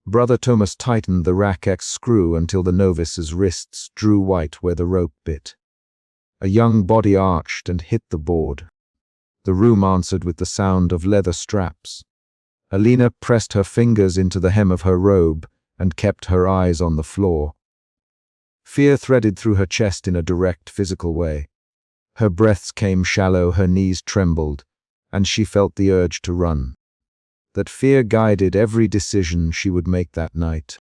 Brother Thomas tightened the rack-X screw until the novice's wrists drew white where the rope bit. A young body arched and hit the board. The room answered with the sound of leather straps. Alina pressed her fingers into the hem of her robe and kept her eyes on the floor. Fear threaded through her chest in a direct physical way. Her breaths came shallow, her knees trembled, and she felt the urge to run. That fear guided every decision she would make that night.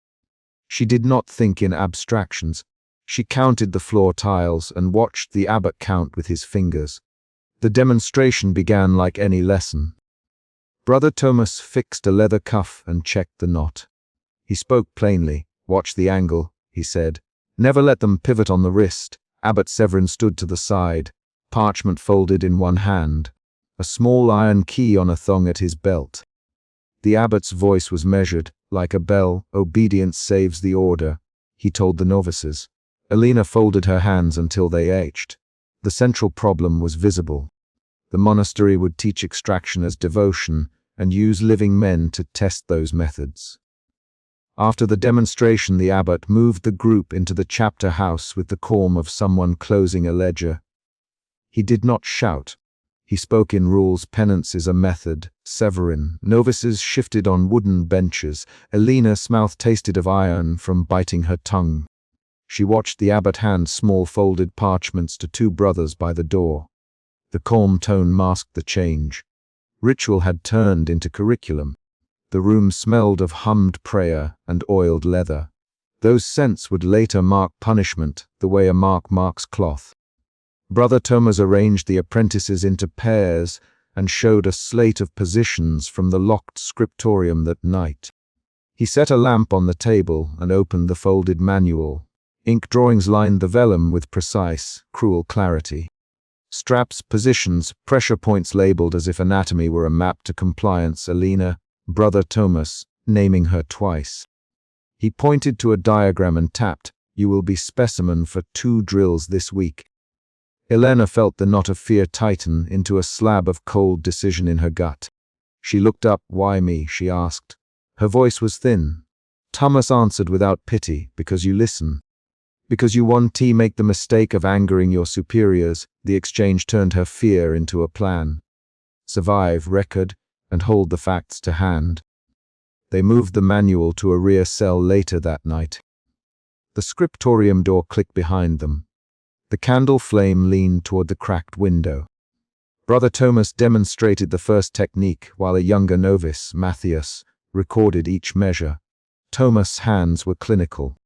She did not think in abstractions. She counted the floor tiles and watched the abbot count with his fingers. The demonstration began like any lesson. Brother Thomas fixed a leather cuff and checked the knot. He spoke plainly. "Watch the angle," he said. "Never let them pivot on the wrist." Abbot Severin stood to the side, parchment folded in one hand, a small iron key on a thong at his belt. The abbot's voice was measured, like a bell. "Obedience saves the order," he told the novices. Alina folded her hands until they ached. The central problem was visible. The monastery would teach extraction as devotion and use living men to test those methods. After the demonstration, the abbot moved the group into the chapter house with the calm of someone closing a ledger. He did not shout. He spoke in rules. Penance is a method. Severin. Novices shifted on wooden benches. Alina's mouth tasted of iron from biting her tongue. She watched the abbot hand small folded parchments to two brothers by the door. The calm tone masked the change. Ritual had turned into curriculum. The room smelled of hummed prayer and oiled leather. Those scents would later mark punishment, the way a mark marks cloth. Brother Thomas arranged the apprentices into pairs and showed a slate of positions from the locked scriptorium that night. He set a lamp on the table and opened the folded manual. Ink drawings lined the vellum with precise, cruel clarity. Straps, positions, pressure points labeled as if anatomy were a map to compliance. Alina, Brother Thomas, naming her twice. He pointed to a diagram and tapped, "You will be specimen for 2 drills this week." Elena felt the knot of fear tighten into a slab of cold decision in her gut. She looked up. "Why me?" she asked. Her voice was thin. Thomas answered without pity, "Because you listen. Because you want to make the mistake of angering your superiors." The exchange turned her fear into a plan. Survive, record, and hold the facts to hand. They moved the manual to a rear cell later that night. The scriptorium door clicked behind them. The candle flame leaned toward the cracked window. Brother Thomas demonstrated the first technique while a younger novice, Matthias, recorded each measure. Thomas' hands were clinical.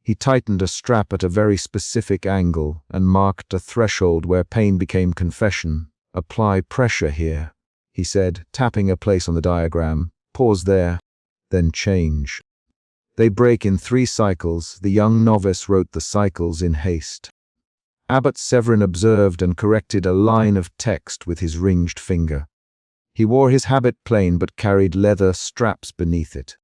He tightened a strap at a very specific angle and marked a threshold where pain became confession. "Apply pressure here," he said, tapping a place on the diagram. "Pause there, then change." They break in 3 cycles. The young novice wrote the cycles in haste. Abbot Severin observed and corrected a line of text with his ringed finger. He wore his habit plain but carried leather straps beneath it.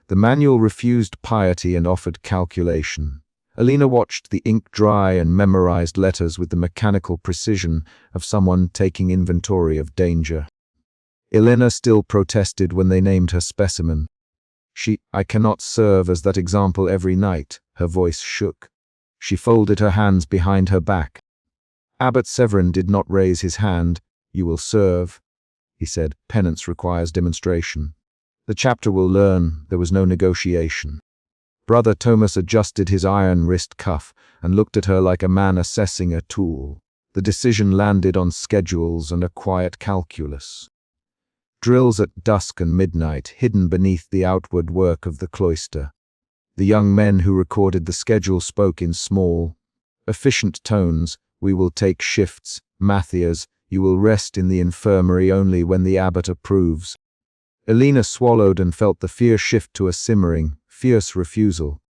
The manual refused piety and offered calculation. Alina watched the ink dry and memorized letters with the mechanical precision of someone taking inventory of danger. Elena still protested when they named her specimen. "I cannot serve as that example every night." Her voice shook. She folded her hands behind her back. Abbot Severin did not raise his hand. "You will serve," he said. "Penance requires demonstration. The chapter will learn." There was no negotiation. Brother Thomas adjusted his iron wrist cuff and looked at her like a man assessing a tool. The decision landed on schedules and a quiet calculus. Drills at dusk and midnight, hidden beneath the outward work of the cloister. The young men who recorded the schedule spoke in small, efficient tones. "We will take shifts. Matthias, you will rest in the infirmary only when the abbot approves." Alina swallowed and felt the fear shift to a simmering, fierce refusal.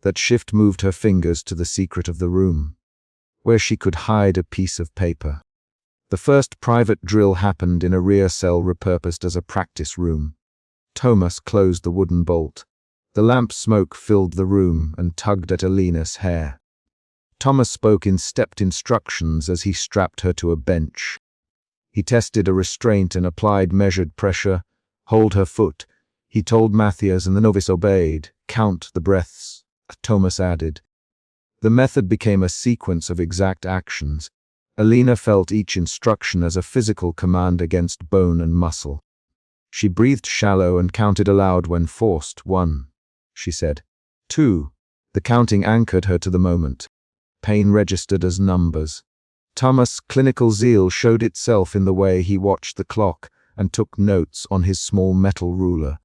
That shift moved her fingers to the secret of the room, where she could hide a piece of paper. The first private drill happened in a rear cell repurposed as a practice room. Thomas closed the wooden bolt. The lamp smoke filled the room and tugged at Alina's hair. Thomas spoke in stepped instructions as he strapped her to a bench. He tested a restraint and applied measured pressure. "Hold her foot," He told Matthias, and the novice obeyed. Count the breaths, Thomas added. The method became a sequence of exact actions. Alina felt each instruction as a physical command against bone and muscle. She breathed shallow and counted aloud when forced. 1, she said. 2. The counting anchored her to the moment. Pain registered as numbers. Thomas' clinical zeal showed itself in the way he watched the clock and took notes on his small metal ruler.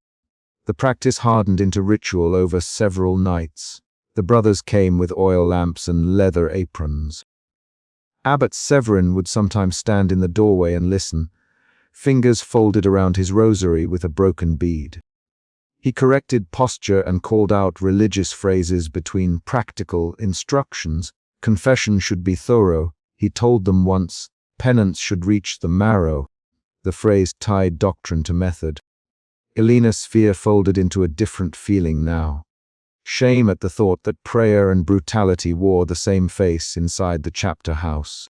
The practice hardened into ritual over several nights. The brothers came with oil lamps and leather aprons. Abbot Severin would sometimes stand in the doorway and listen, fingers folded around his rosary with a broken bead. He corrected posture and called out religious phrases between practical instructions. Confession should be thorough, he told them once. Penance should reach the marrow. The phrase tied doctrine to method. Alina's fear folded into a different feeling now. Shame at the thought that prayer and brutality wore the same face inside the chapter house.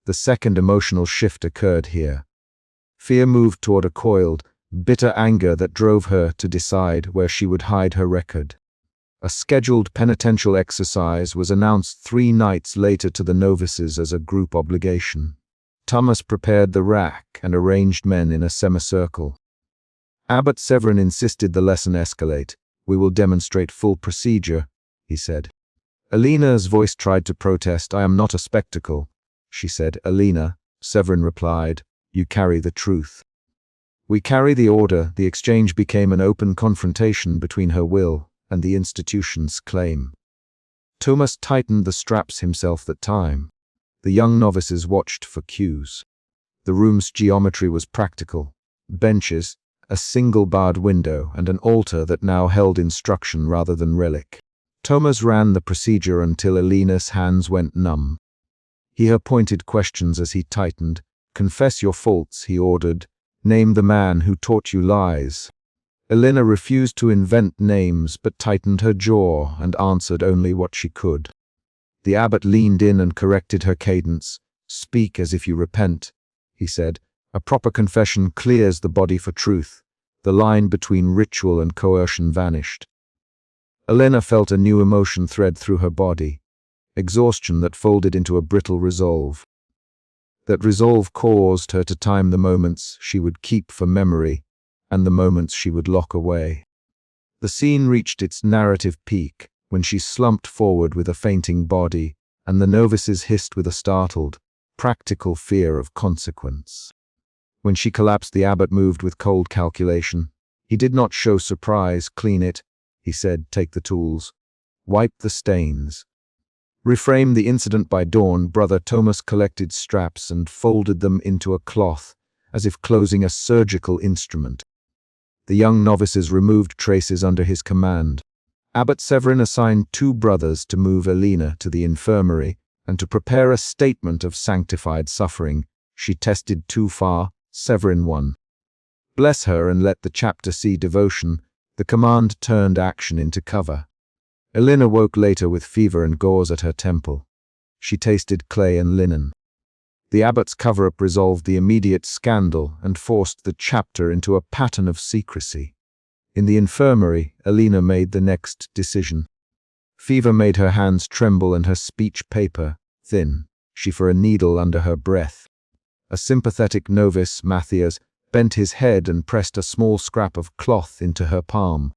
The second emotional shift occurred here. Fear moved toward a coiled, bitter anger that drove her to decide where she would hide her record. A scheduled penitential exercise was announced 3 nights later to the novices as a group obligation. Thomas prepared the rack and arranged men in a semicircle. Abbot Severin insisted the lesson escalate. We will demonstrate full procedure, he said. Alina's voice tried to protest. I am not a spectacle, she said. Alina, Severin replied, you carry the truth. We carry the order. The exchange became an open confrontation between her will and the institution's claim. Thomas tightened the straps himself that time. The young novices watched for cues. The room's geometry was practical. Benches, a single barred window, and an altar that now held instruction rather than relic. Thomas ran the procedure until Alina's hands went numb. He pointed questions as he tightened. Confess your faults, he ordered. Name the man who taught you lies. Alina refused to invent names but tightened her jaw and answered only what she could. The abbot leaned in and corrected her cadence. Speak as if you repent, he said. A proper confession clears the body for truth. The line between ritual and coercion vanished. Alina felt a new emotion thread through her body, exhaustion that folded into a brittle resolve. That resolve caused her to time the moments she would keep for memory and the moments she would lock away. The scene reached its narrative peak when she slumped forward with a fainting body, and the novices hissed with a startled, practical fear of consequence. When she collapsed, the abbot moved with cold calculation. He did not show surprise. Clean it, he said. Take the tools. Wipe the stains. Reframe the incident by dawn. Brother Thomas collected straps and folded them into a cloth, as if closing a surgical instrument. The young novices removed traces under his command. Abbot Severin assigned 2 brothers to move Alina to the infirmary and to prepare a statement of sanctified suffering. She tested too far. Severin won. Bless her and let the chapter see devotion. The command turned action into cover. Alina woke later with fever and gauze at her temple. She tasted clay and linen. The abbot's cover-up resolved the immediate scandal and forced the chapter into a pattern of secrecy. In the infirmary, Alina made the next decision. Fever made her hands tremble and her speech paper thin. She for a needle under her breath. A sympathetic novice, Matthias, bent his head and pressed a small scrap of cloth into her palm.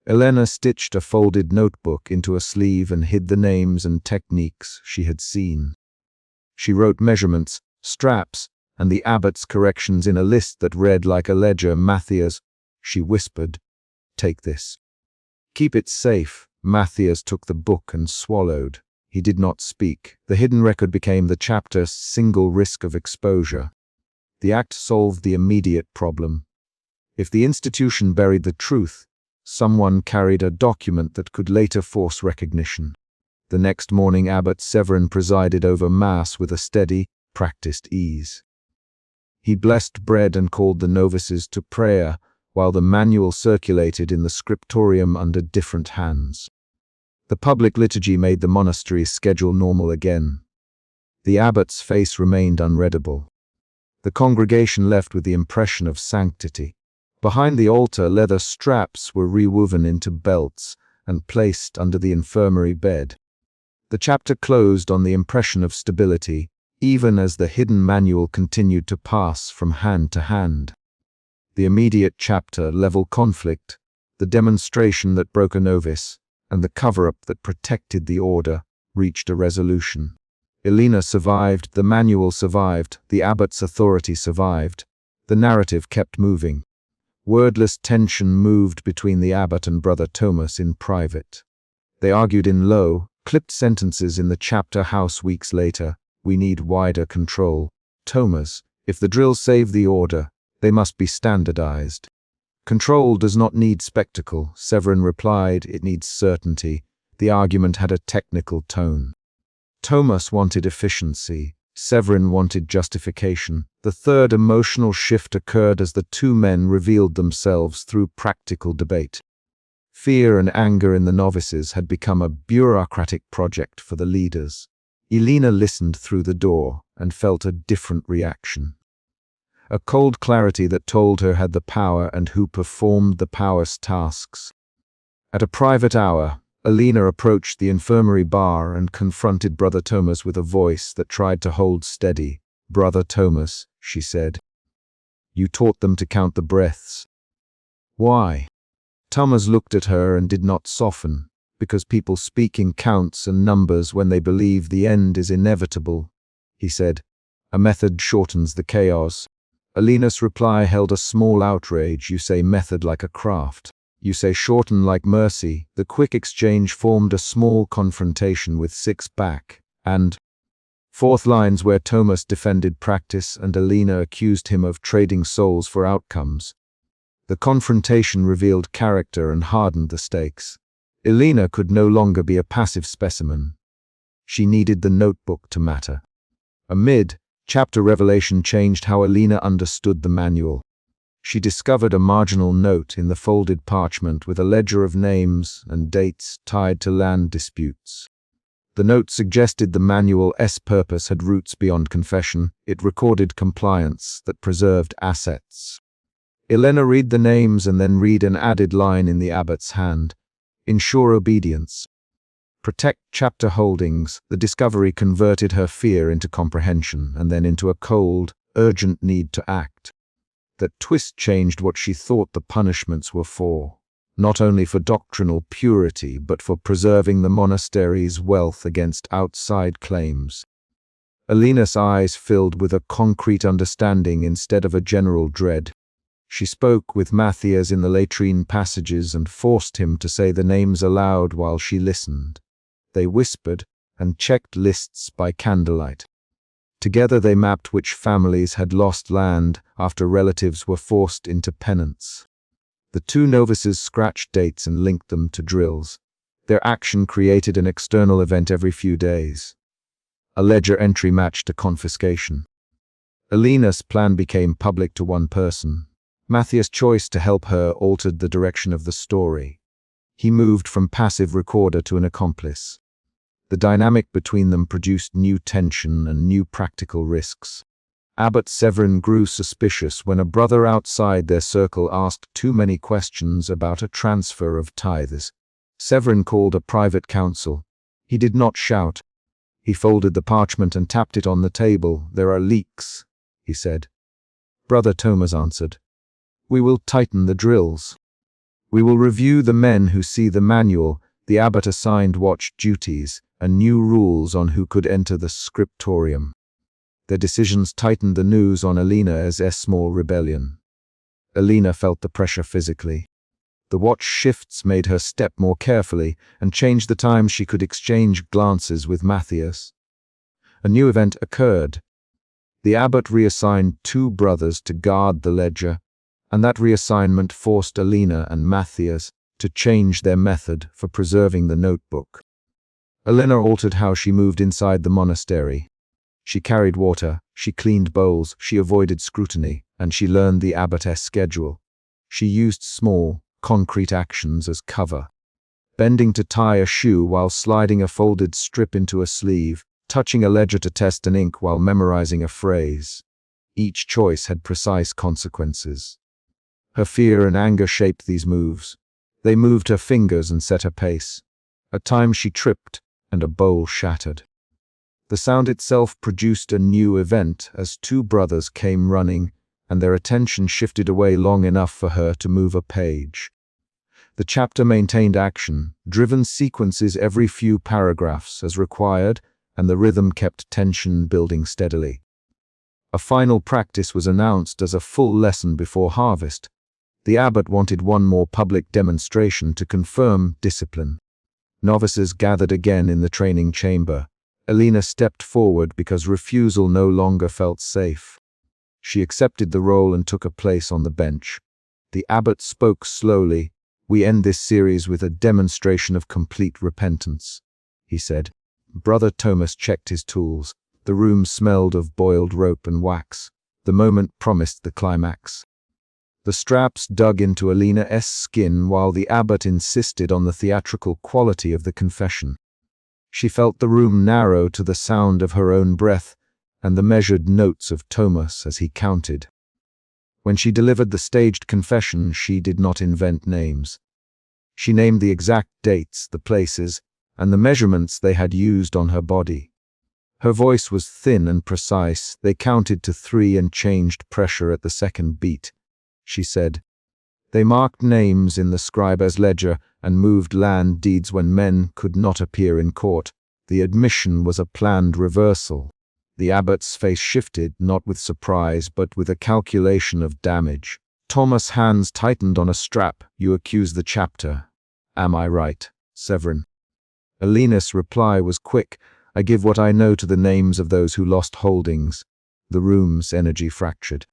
Elena stitched a folded notebook into a sleeve and hid the names and techniques she had seen. She wrote measurements, straps, and the abbot's corrections in a list that read like a ledger. Matthias, she whispered, take this. Keep it safe. Matthias took the book and swallowed. He did not speak. The hidden record became the chapter's single risk of exposure. The act solved the immediate problem. If the institution buried the truth, someone carried a document that could later force recognition. The next morning, Abbot Severin presided over Mass with a steady, practiced ease. He blessed bread and called the novices to prayer, while the manual circulated in the scriptorium under different hands. The public liturgy made the monastery's schedule normal again. The abbot's face remained unreadable. The congregation left with the impression of sanctity, Behind the altar, leather straps were rewoven into belts and placed under the infirmary bed. The chapter closed on the impression of stability, even as the hidden manual continued to pass from hand to hand. The immediate chapter, level conflict, the demonstration that broke a novice, and the cover-up that protected the order, reached a resolution. Elena survived, the manual survived, the abbot's authority survived. The narrative kept moving. Wordless tension moved between the abbot and Brother Thomas in private. They argued in low, clipped sentences in the chapter house weeks later. We need wider control. Thomas, if the drills save the order, they must be standardized. Control does not need spectacle, Severin replied, it needs certainty. The argument had a technical tone. Thomas wanted efficiency. Severin wanted justification. The third emotional shift occurred as the two men revealed themselves through practical debate. Fear and anger in the novices had become a bureaucratic project for the leaders. Elena listened through the door and felt a different reaction. A cold clarity that told her had the power and who performed the power's tasks. At a private hour, Elena approached the infirmary bar and confronted Brother Thomas with a voice that tried to hold steady. Brother Thomas, she said, you taught them to count the breaths. Why? Thomas looked at her and did not soften. Because people speak in counts and numbers when they believe the end is inevitable, he said. A method shortens the chaos. Elena's reply held a small outrage. You say method like a craft. You say shorten like mercy. The quick exchange formed a small confrontation with six back and forth lines where Thomas defended practice and Elena accused him of trading souls for outcomes. The confrontation revealed character and hardened the stakes. Elena could no longer be a passive specimen. She needed the notebook to matter. A mid-chapter revelation changed how Elena understood the manual. She discovered a marginal note in the folded parchment with a ledger of names and dates tied to land disputes. The note suggested the manual's purpose had roots beyond confession. It recorded compliance that preserved assets. Elena read the names and then read an added line in the abbot's hand. Ensure obedience. Protect chapter holdings. The discovery converted her fear into comprehension and then into a cold, urgent need to act. That twist changed what she thought the punishments were for. Not only for doctrinal purity, but for preserving the monastery's wealth against outside claims. Elena's eyes filled with a concrete understanding instead of a general dread. She spoke with Matthias in the latrine passages and forced him to say the names aloud while she listened. They whispered and checked lists by candlelight. Together they mapped which families had lost land after relatives were forced into penance. The two novices scratched dates and linked them to drills. Their action created an external event every few days. A ledger entry matched a confiscation. Elena's plan became public to one person. Matthias' choice to help her altered the direction of the story. He moved from passive recorder to an accomplice. The dynamic between them produced new tension and new practical risks. Abbot Severin grew suspicious when a brother outside their circle asked too many questions about a transfer of tithes. Severin called a private council. He did not shout. He folded the parchment and tapped it on the table. There are leaks, he said. Brother Thomas answered. We will tighten the drills. We will review the men who see the manual. The abbot assigned watch duties and new rules on who could enter the scriptorium. Their decisions tightened the noose on Elena's small rebellion. Elena felt the pressure physically. The watch shifts made her step more carefully and changed the time she could exchange glances with Matthias. A new event occurred. The abbot reassigned two brothers to guard the ledger, and that reassignment forced Elena and Matthias to change their method for preserving the notebook. Elena altered how she moved inside the monastery. She carried water, she cleaned bowls, she avoided scrutiny, and she learned the abbot's schedule. She used small, concrete actions as cover. Bending to tie a shoe while sliding a folded strip into a sleeve, touching a ledger to test an ink while memorizing a phrase. Each choice had precise consequences. Her fear and anger shaped these moves. They moved her fingers and set her pace. At times she tripped, and a bowl shattered. The sound itself produced a new event as two brothers came running, and their attention shifted away long enough for her to move a page. The chapter maintained action, driven sequences every few paragraphs as required, and the rhythm kept tension building steadily. A final practice was announced as a full lesson before harvest. The abbot wanted one more public demonstration to confirm discipline. Novices gathered again in the training chamber. Alina stepped forward because refusal no longer felt safe. She accepted the role and took a place on the bench. The abbot spoke slowly. "We end this series with a demonstration of complete repentance," he said. Brother Thomas checked his tools. The room smelled of boiled rope and wax. The moment promised the climax. The straps dug into Alina's skin while the abbot insisted on the theatrical quality of the confession. She felt the room narrow to the sound of her own breath and the measured notes of Thomas as he counted. When she delivered the staged confession, she did not invent names. She named the exact dates, the places, and the measurements they had used on her body. Her voice was thin and precise. They counted to 3 and changed pressure at the second beat. She said, "They marked names in the scribe's ledger and moved land deeds when men could not appear in court. The admission was a planned reversal." The abbot's face shifted, not with surprise, but with a calculation of damage. Thomas' hands tightened on a strap. "You accuse the chapter. Am I right, Severin?" Alina's reply was quick. "I give what I know to the names of those who lost holdings." The room's energy fractured.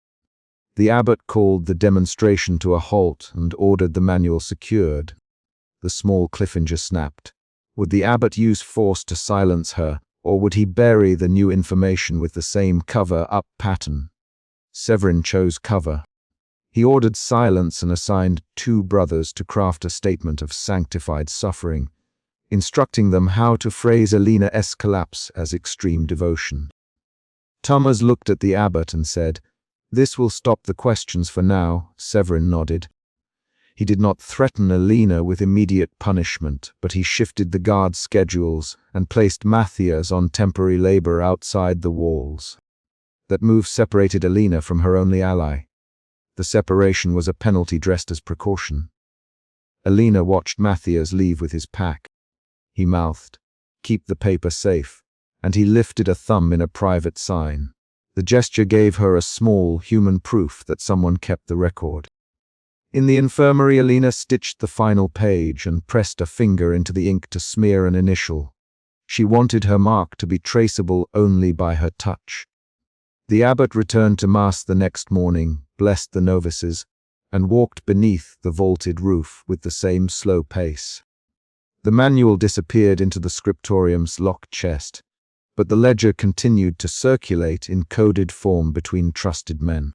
The abbot called the demonstration to a halt and ordered the manual secured. The small Cliffinger snapped. Would the abbot use force to silence her, or would he bury the new information with the same cover-up pattern? Severin chose cover. He ordered silence and assigned 2 brothers to craft a statement of sanctified suffering, instructing them how to phrase Alina's collapse as extreme devotion. Thomas looked at the abbot and said, "This will stop the questions for now." Severin nodded. He did not threaten Alina with immediate punishment, but he shifted the guard schedules and placed Matthias on temporary labor outside the walls. That move separated Alina from her only ally. The separation was a penalty dressed as precaution. Alina watched Matthias leave with his pack. He mouthed, "Keep the paper safe," and he lifted a thumb in a private sign. The gesture gave her a small, human proof that someone kept the record. In the infirmary, Alina stitched the final page and pressed a finger into the ink to smear an initial. She wanted her mark to be traceable only by her touch. The abbot returned to Mass the next morning, blessed the novices, and walked beneath the vaulted roof with the same slow pace. The manual disappeared into the scriptorium's locked chest, but the ledger continued to circulate in coded form between trusted men.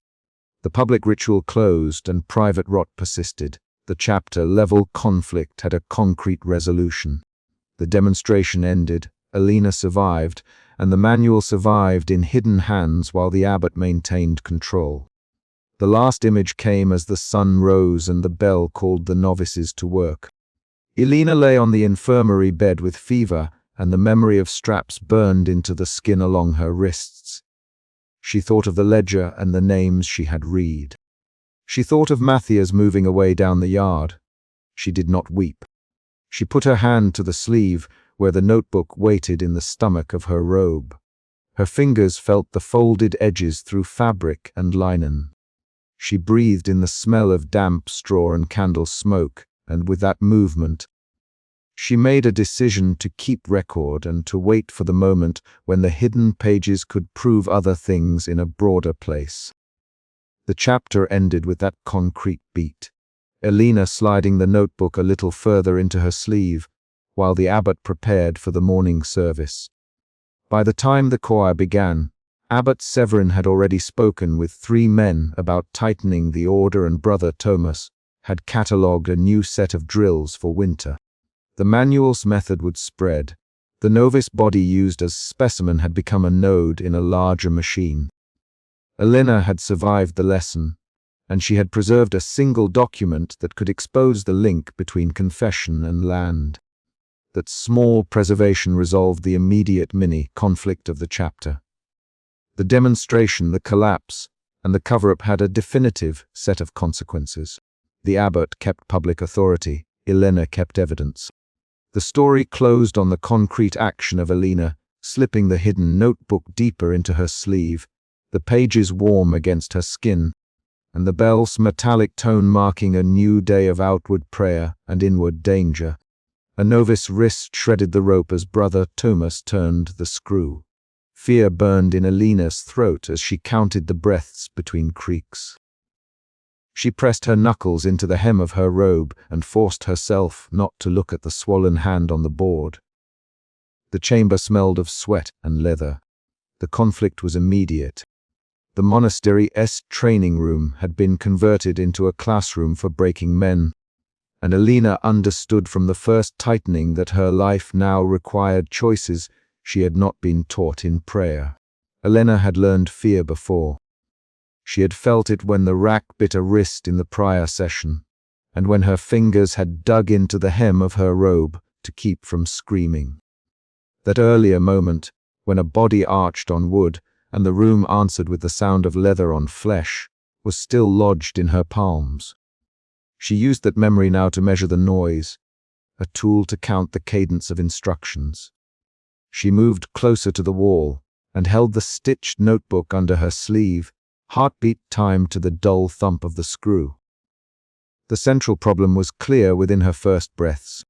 The public ritual closed and private rot persisted. The chapter-level conflict had a concrete resolution. The demonstration ended, Alina survived, and the manual survived in hidden hands while the abbot maintained control. The last image came as the sun rose and the bell called the novices to work. Alina lay on the infirmary bed with fever, and the memory of straps burned into the skin along her wrists. She thought of the ledger and the names she had read. She thought of Matthias moving away down the yard. She did not weep. She put her hand to the sleeve where the notebook waited in the stomach of her robe. Her fingers felt the folded edges through fabric and linen. She breathed in the smell of damp straw and candle smoke, and with that movement, she made a decision to keep record and to wait for the moment when the hidden pages could prove other things in a broader place. The chapter ended with that concrete beat, Alina sliding the notebook a little further into her sleeve, while the abbot prepared for the morning service. By the time the choir began, Abbot Severin had already spoken with 3 men about tightening the order, and Brother Thomas had catalogued a new set of drills for winter. The manual's method would spread. The novice body used as specimen had become a node in a larger machine. Alina had survived the lesson, and she had preserved a single document that could expose the link between confession and land. That small preservation resolved the immediate mini-conflict of the chapter. The demonstration, the collapse, and the cover-up had a definitive set of consequences. The abbot kept public authority, Elena kept evidence. The story closed on the concrete action of Elena, slipping the hidden notebook deeper into her sleeve, the pages warm against her skin, and the bell's metallic tone marking a new day of outward prayer and inward danger. A novice wrist shredded the rope as Brother Thomas turned the screw. Fear burned in Elena's throat as she counted the breaths between creaks. She pressed her knuckles into the hem of her robe and forced herself not to look at the swollen hand on the board. The chamber smelled of sweat and leather. The conflict was immediate. The monastery's training room had been converted into a classroom for breaking men, and Elena understood from the first tightening that her life now required choices she had not been taught in prayer. Elena had learned fear before. She had felt it when the rack bit a wrist in the prior session, and when her fingers had dug into the hem of her robe to keep from screaming. That earlier moment, when a body arched on wood and the room answered with the sound of leather on flesh, was still lodged in her palms. She used that memory now to measure the noise, a tool to count the cadence of instructions. She moved closer to the wall and held the stitched notebook under her sleeve, heartbeat timed to the dull thump of the screw. The central problem was clear within her first breaths.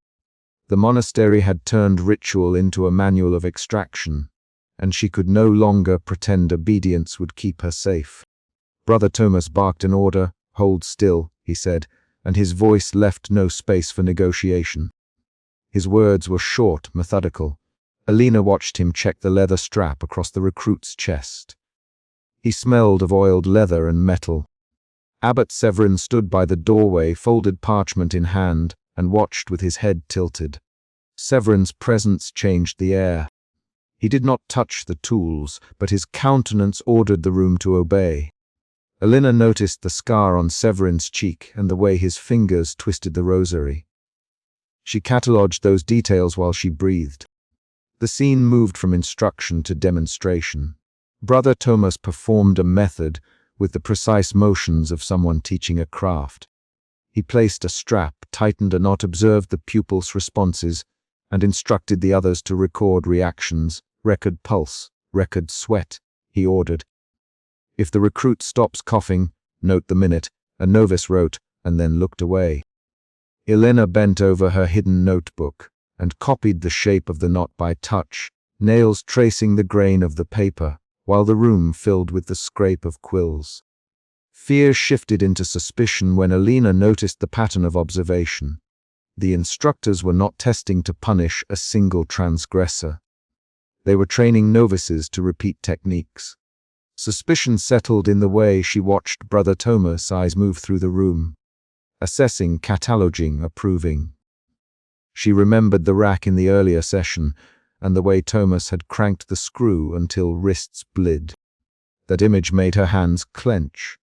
The monastery had turned ritual into a manual of extraction, and she could no longer pretend obedience would keep her safe. Brother Thomas barked an order. "Hold still," he said, and his voice left no space for negotiation. His words were short, methodical. Elena watched him check the leather strap across the recruit's chest. He smelled of oiled leather and metal. Abbot Severin stood by the doorway, folded parchment in hand, and watched with his head tilted. Severin's presence changed the air. He did not touch the tools, but his countenance ordered the room to obey. Elena noticed the scar on Severin's cheek and the way his fingers twisted the rosary. She catalogued those details while she breathed. The scene moved from instruction to demonstration. Brother Thomas performed a method with the precise motions of someone teaching a craft. He placed a strap, tightened a knot, observed the pupils' responses, and instructed the others to record reactions, record pulse, record sweat, he ordered. If the recruit stops coughing, note the minute, a novice wrote, and then looked away. Elena bent over her hidden notebook and copied the shape of the knot by touch, nails tracing the grain of the paper, while the room filled with the scrape of quills. Fear shifted into suspicion when Elena noticed the pattern of observation. The instructors were not testing to punish a single transgressor. They were training novices to repeat techniques. Suspicion settled in the way she watched Brother Thomas' eyes move through the room, assessing, cataloging, approving. She remembered the rack in the earlier session, and the way Thomas had cranked the screw until wrists bled. That image made her hands clench.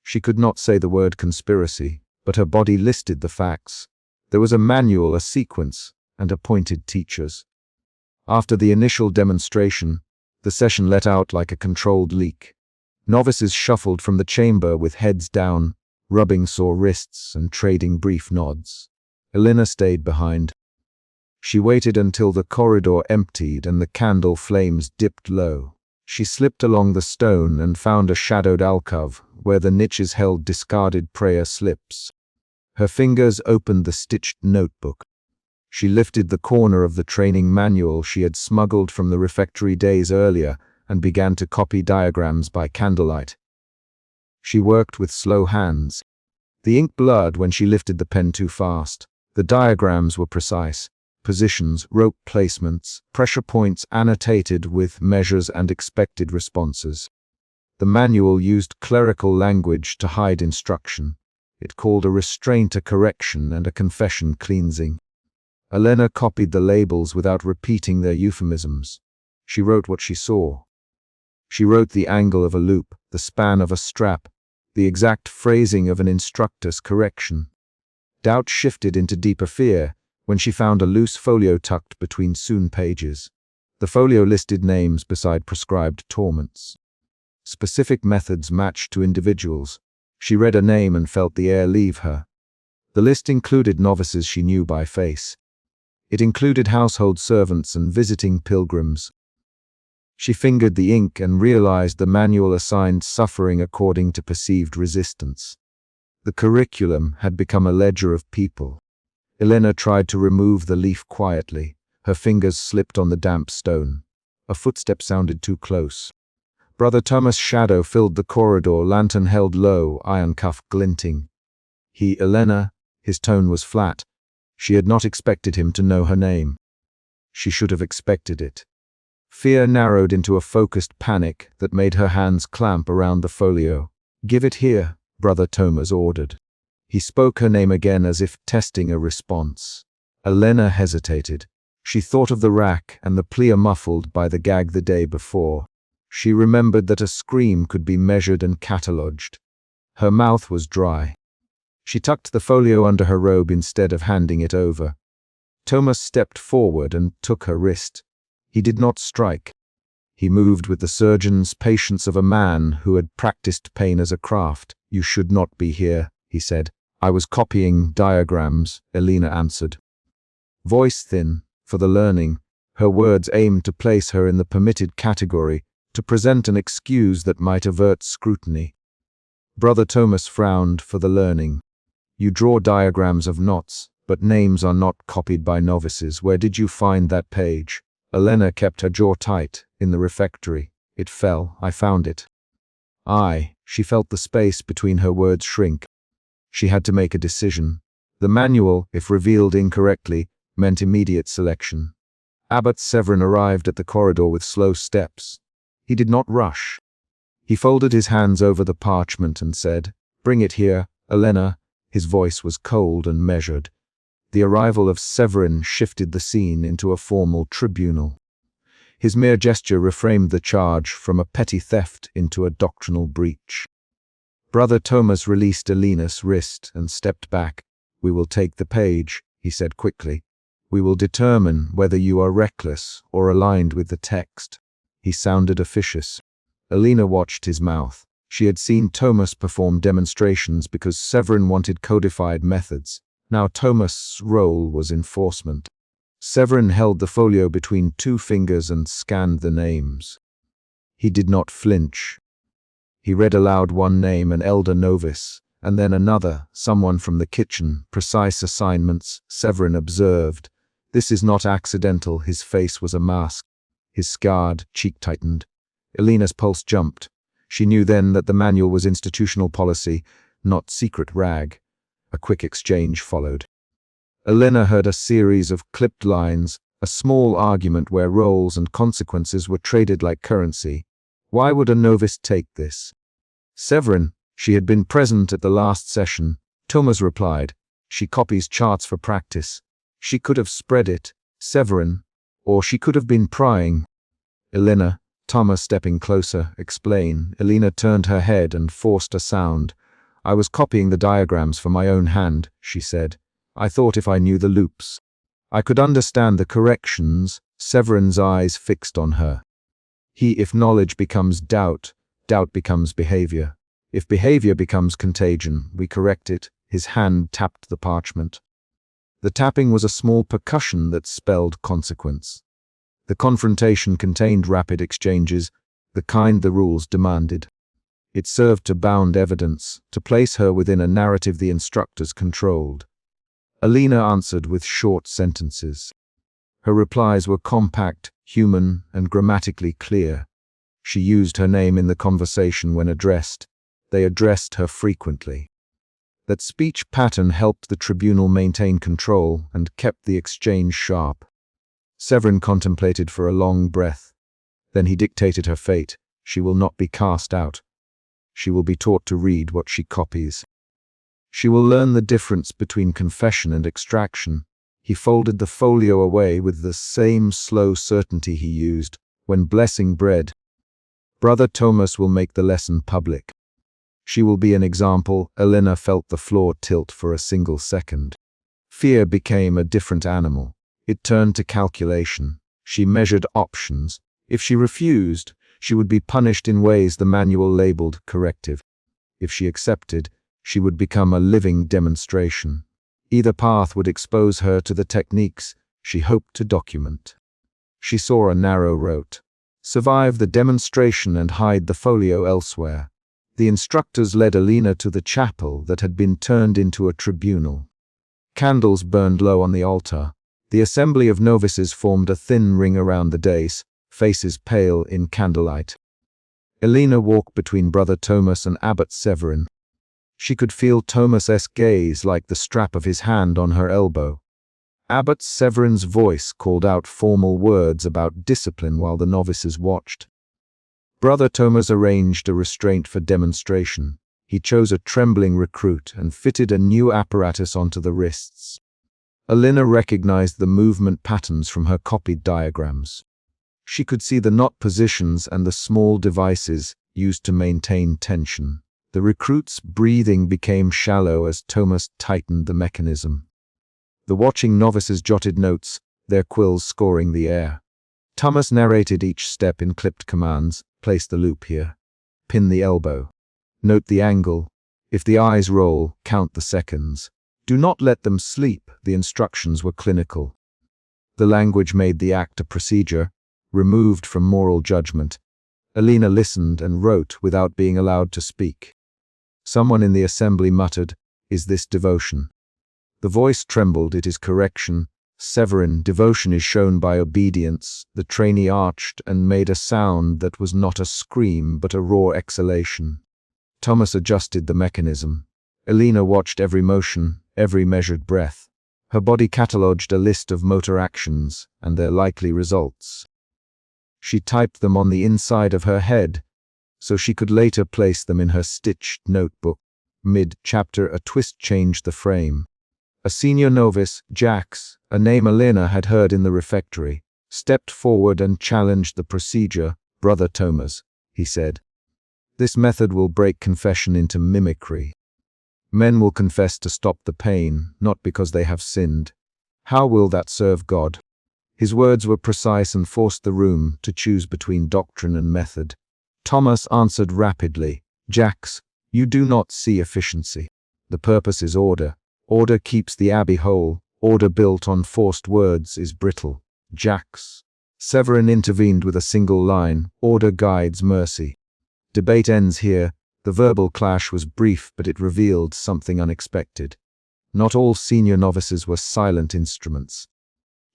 She could not say the word conspiracy, but her body listed the facts. There was a manual, a sequence, and appointed teachers. After the initial demonstration, the session let out like a controlled leak. Novices shuffled from the chamber with heads down, rubbing sore wrists and trading brief nods. Elena stayed behind. She waited until the corridor emptied and the candle flames dipped low. She slipped along the stone and found a shadowed alcove where the niches held discarded prayer slips. Her fingers opened the stitched notebook. She lifted the corner of the training manual she had smuggled from the refectory days earlier and began to copy diagrams by candlelight. She worked with slow hands. The ink blurred when she lifted the pen too fast. The diagrams were precise. Positions, rope placements, pressure points annotated with measures and expected responses. The manual used clerical language to hide instruction. It called a restraint a correction and a confession cleansing. Elena copied the labels without repeating their euphemisms. She wrote what she saw. She wrote the angle of a loop, the span of a strap, the exact phrasing of an instructor's correction. Doubt shifted into deeper fear when she found a loose folio tucked between sewn pages. The folio listed names beside prescribed torments. Specific methods matched to individuals. She read a name and felt the air leave her. The list included novices she knew by face. It included household servants and visiting pilgrims. She fingered the ink and realized the manual assigned suffering according to perceived resistance. The curriculum had become a ledger of people. Elena tried to remove the leaf quietly. Her fingers slipped on the damp stone. A footstep sounded too close. Brother Thomas' shadow filled the corridor, lantern held low, iron cuff glinting. Elena, his tone was flat. She had not expected him to know her name. She should have expected it. Fear narrowed into a focused panic that made her hands clamp around the folio. "Give it here," Brother Thomas ordered. He spoke her name again as if testing a response. Elena hesitated. She thought of the rack and the plea muffled by the gag the day before. She remembered that a scream could be measured and catalogued. Her mouth was dry. She tucked the folio under her robe instead of handing it over. Thomas stepped forward and took her wrist. He did not strike. He moved with the surgeon's patience of a man who had practiced pain as a craft. "You should not be here," he said. "I was copying diagrams," Elena answered. Voice thin, for the learning, her words aimed to place her in the permitted category, to present an excuse that might avert scrutiny. Brother Thomas frowned for the learning. "You draw diagrams of knots, but names are not copied by novices. Where did you find that page?" Elena kept her jaw tight. "In the refectory. It fell. I found it." She felt the space between her words shrink. She had to make a decision. The manual, if revealed incorrectly, meant immediate selection. Abbot Severin arrived at the corridor with slow steps. He did not rush. He folded his hands over the parchment and said, "Bring it here, Elena." His voice was cold and measured. The arrival of Severin shifted the scene into a formal tribunal. His mere gesture reframed the charge from a petty theft into a doctrinal breach. Brother Thomas released Elena's wrist and stepped back. "We will take the page," he said quickly. "We will determine whether you are reckless or aligned with the text." He sounded officious. Elena watched his mouth. She had seen Thomas perform demonstrations because Severin wanted codified methods. Now Thomas' role was enforcement. Severin held the folio between two fingers and scanned the names. He did not flinch. He read aloud one name, an elder novice, and then another, someone from the kitchen. Precise assignments, Severin observed. This is not accidental. His face was a mask. His scarred cheek tightened. Elena's pulse jumped. She knew then that the manual was institutional policy, not secret rag. A quick exchange followed. Elena heard a series of clipped lines, a small argument where roles and consequences were traded like currency. Why would a novice take this? "Severin, she had been present at the last session," Thomas replied. "She copies charts for practice. She could have spread it, Severin, or she could have been prying." "Elena," Thomas stepping closer, explain. Elena turned her head and forced a sound. "I was copying the diagrams for my own hand," she said. "I thought if I knew the loops, I could understand the corrections." Severin's eyes fixed on her. If knowledge becomes doubt, doubt becomes behavior. If behavior becomes contagion, we correct it." His hand tapped the parchment. The tapping was a small percussion that spelled consequence. The confrontation contained rapid exchanges, the kind the rules demanded. It served to bound evidence, to place her within a narrative the instructors controlled. Elena answered with short sentences. Her replies were compact, human, and grammatically clear. She used her name in the conversation when addressed. They addressed her frequently. That speech pattern helped the tribunal maintain control and kept the exchange sharp. Severin contemplated for a long breath. Then he dictated her fate. She will not be cast out. She will be taught to read what she copies. She will learn the difference between confession and extraction. He folded the folio away with the same slow certainty he used when blessing bread. "Brother Thomas will make the lesson public." She will be an example. Elena felt the floor tilt for a single second. Fear became a different animal. It turned to calculation. She measured options. If she refused, she would be punished in ways the manual labeled corrective. If she accepted, she would become a living demonstration. Either path would expose her to the techniques she hoped to document. She saw a narrow road. Survive the demonstration and hide the folio elsewhere. The instructors led Elena to the chapel that had been turned into a tribunal. Candles burned low on the altar. The assembly of novices formed a thin ring around the dais, faces pale in candlelight. Elena walked between Brother Thomas and Abbot Severin. She could feel Thomas's gaze like the strap of his hand on her elbow. Abbot Severin's voice called out formal words about discipline while the novices watched. Brother Thomas arranged a restraint for demonstration. He chose a trembling recruit and fitted a new apparatus onto the wrists. Elena recognized the movement patterns from her copied diagrams. She could see the knot positions and the small devices used to maintain tension. The recruit's breathing became shallow as Thomas tightened the mechanism. The watching novices jotted notes, their quills scoring the air. Thomas narrated each step in clipped commands. Place the loop here. Pin the elbow. Note the angle. If the eyes roll, count the seconds. Do not let them sleep. The instructions were clinical. The language made the act a procedure, removed from moral judgment. Elena listened and wrote without being allowed to speak. Someone in the assembly muttered, "Is this devotion?" The voice trembled. "It is correction. Severin, devotion is shown by obedience." The trainee arched and made a sound that was not a scream but a raw exhalation. Thomas adjusted the mechanism. Elena watched every motion, every measured breath. Her body catalogued a list of motor actions and their likely results. She typed them on the inside of her head, so she could later place them in her stitched notebook. Mid-chapter, a twist changed the frame. A senior novice, Jax, a name Elena had heard in the refectory, stepped forward and challenged the procedure. "Brother Thomas," he said, "this method will break confession into mimicry. Men will confess to stop the pain, not because they have sinned. How will that serve God?" His words were precise and forced the room to choose between doctrine and method. Thomas answered rapidly, "Jax, you do not see efficiency. The purpose is order. Order keeps the abbey whole. Order built on forced words is brittle." Jax. Severin intervened with a single line, "Order guides mercy." Debate ends here. The verbal clash was brief, but it revealed something unexpected. Not all senior novices were silent instruments.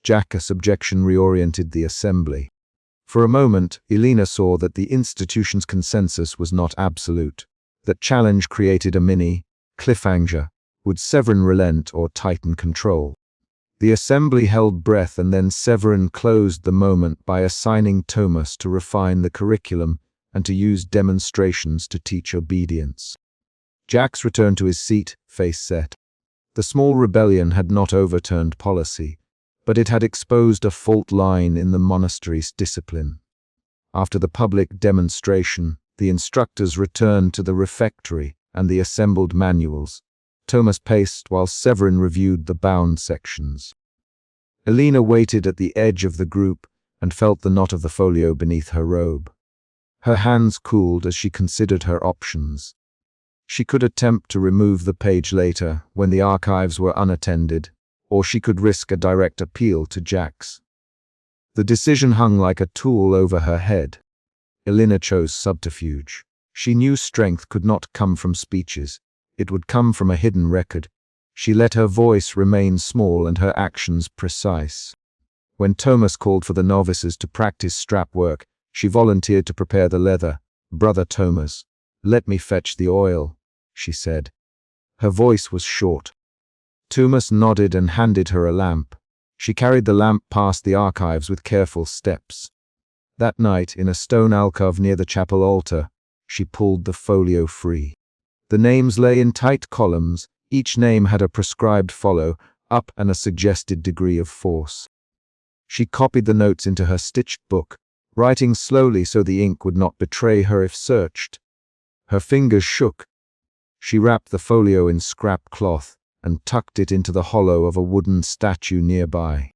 Jack's objection reoriented the assembly. For a moment, Elena saw that the institution's consensus was not absolute. That challenge created a mini cliffhanger. Would Severin relent or tighten control? The assembly held breath, and then Severin closed the moment by assigning Thomas to refine the curriculum and to use demonstrations to teach obedience. Jax returned to his seat, face set. The small rebellion had not overturned policy, but it had exposed a fault line in the monastery's discipline. After the public demonstration, the instructors returned to the refectory and the assembled manuals. Thomas paced while Severin reviewed the bound sections. Elena waited at the edge of the group and felt the knot of the folio beneath her robe. Her hands cooled as she considered her options. She could attempt to remove the page later, when the archives were unattended, or she could risk a direct appeal to Jax. The decision hung like a tool over her head. Elena chose subterfuge. She knew strength could not come from speeches. It would come from a hidden record. She let her voice remain small and her actions precise. When Thomas called for the novices to practice strap work, she volunteered to prepare the leather. "Brother Thomas, let me fetch the oil," she said. Her voice was short. Thomas nodded and handed her a lamp. She carried the lamp past the archives with careful steps. That night, in a stone alcove near the chapel altar, she pulled the folio free. The names lay in tight columns. Each name had a prescribed follow, up, and a suggested degree of force. She copied the notes into her stitched book, writing slowly so the ink would not betray her if searched. Her fingers shook, She wrapped the folio in scrap cloth and tucked it into the hollow of a wooden statue nearby.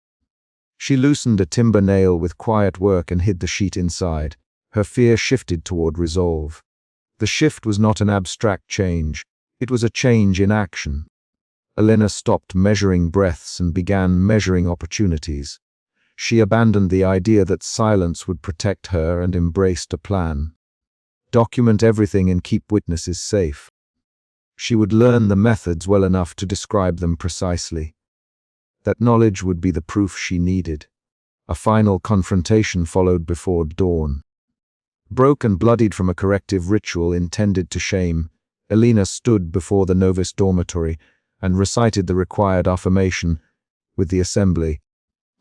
She loosened a timber nail with quiet work and hid the sheet inside. Her fear shifted toward resolve. The shift was not an abstract change. It was a change in action. Elena stopped measuring breaths and began measuring opportunities. She abandoned the idea that silence would protect her and embraced a plan. Document everything and keep witnesses safe. She would learn the methods well enough to describe them precisely. That knowledge would be the proof she needed. A final confrontation followed before dawn. Broke and bloodied from a corrective ritual intended to shame, Elena stood before the novice dormitory and recited the required affirmation with the assembly.